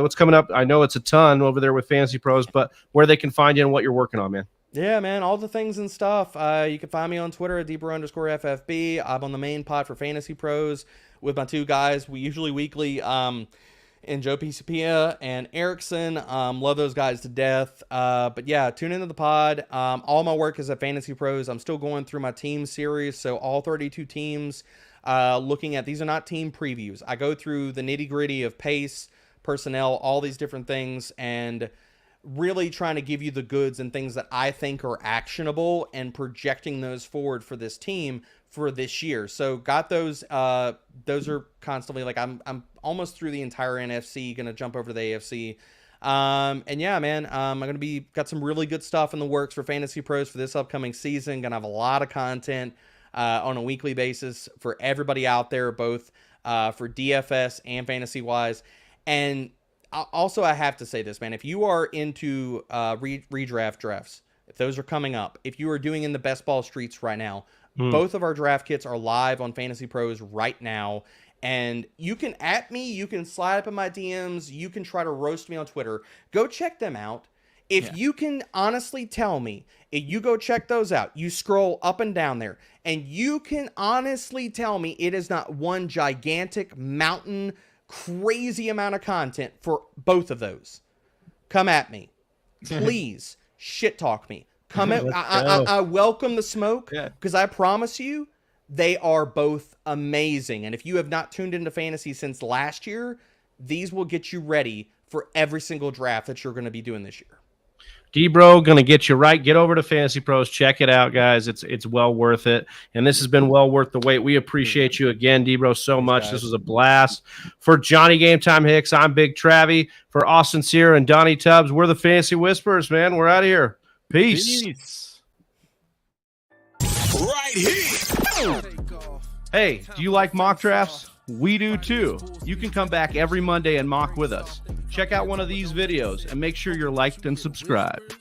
what's coming up. I know it's a ton over there with Fantasy Pros, but where they can find you and what you're working on, man. Yeah, man, all the things and stuff. You can find me on Twitter at Debro_FFB. I'm on the main pod for Fantasy Pros with my two guys. We usually weekly, and Joe Pisapia and Erickson. Love those guys to death. But yeah, tune into the pod. All my work is at Fantasy Pros. I'm still going through my team series. So all 32 teams, looking at, these are not team previews. I go through the nitty gritty of pace, personnel, all these different things, and really trying to give you the goods and things that I think are actionable and projecting those forward for this team for this year. So got those are constantly, like, I'm almost through the entire NFC, gonna jump over to the AFC. And yeah, man, I'm gonna got some really good stuff in the works for Fantasy Pros for this upcoming season. Gonna have a lot of content. on a weekly basis for everybody out there, both for DFS and fantasy-wise. And also, I have to say this, man. If you are into redraft drafts, if those are coming up, if you are doing in the best ball streets right now, both of our draft kits are live on Fantasy Pros right now. And you can at me, you can slide up in my DMs, you can try to roast me on Twitter. Go check them out. If you can honestly tell me, if you go check those out, you scroll up and down there, and you can honestly tell me it is not one gigantic mountain, crazy amount of content for both of those, come at me. Please, shit talk me. Come at, I welcome the smoke, because I promise you, they are both amazing. And if you have not tuned into fantasy since last year, these will get you ready for every single draft that you're going to be doing this year. D-Bro, going to get you right. Get over to Fantasy Pros. Check it out, guys. It's well worth it. And this has been well worth the wait. We appreciate you again, D-Bro, so much. This was a blast. For Johnny Game Time Hicks, I'm Big Travie. For Austin Sear and Donnie Tubbs, we're the Fantasy Whisperers, man. We're out of here. Peace. Right here. Hey, do you like mock drafts? We do too. You can come back every Monday and mock with us. Check out one of these videos and make sure you're liked and subscribed.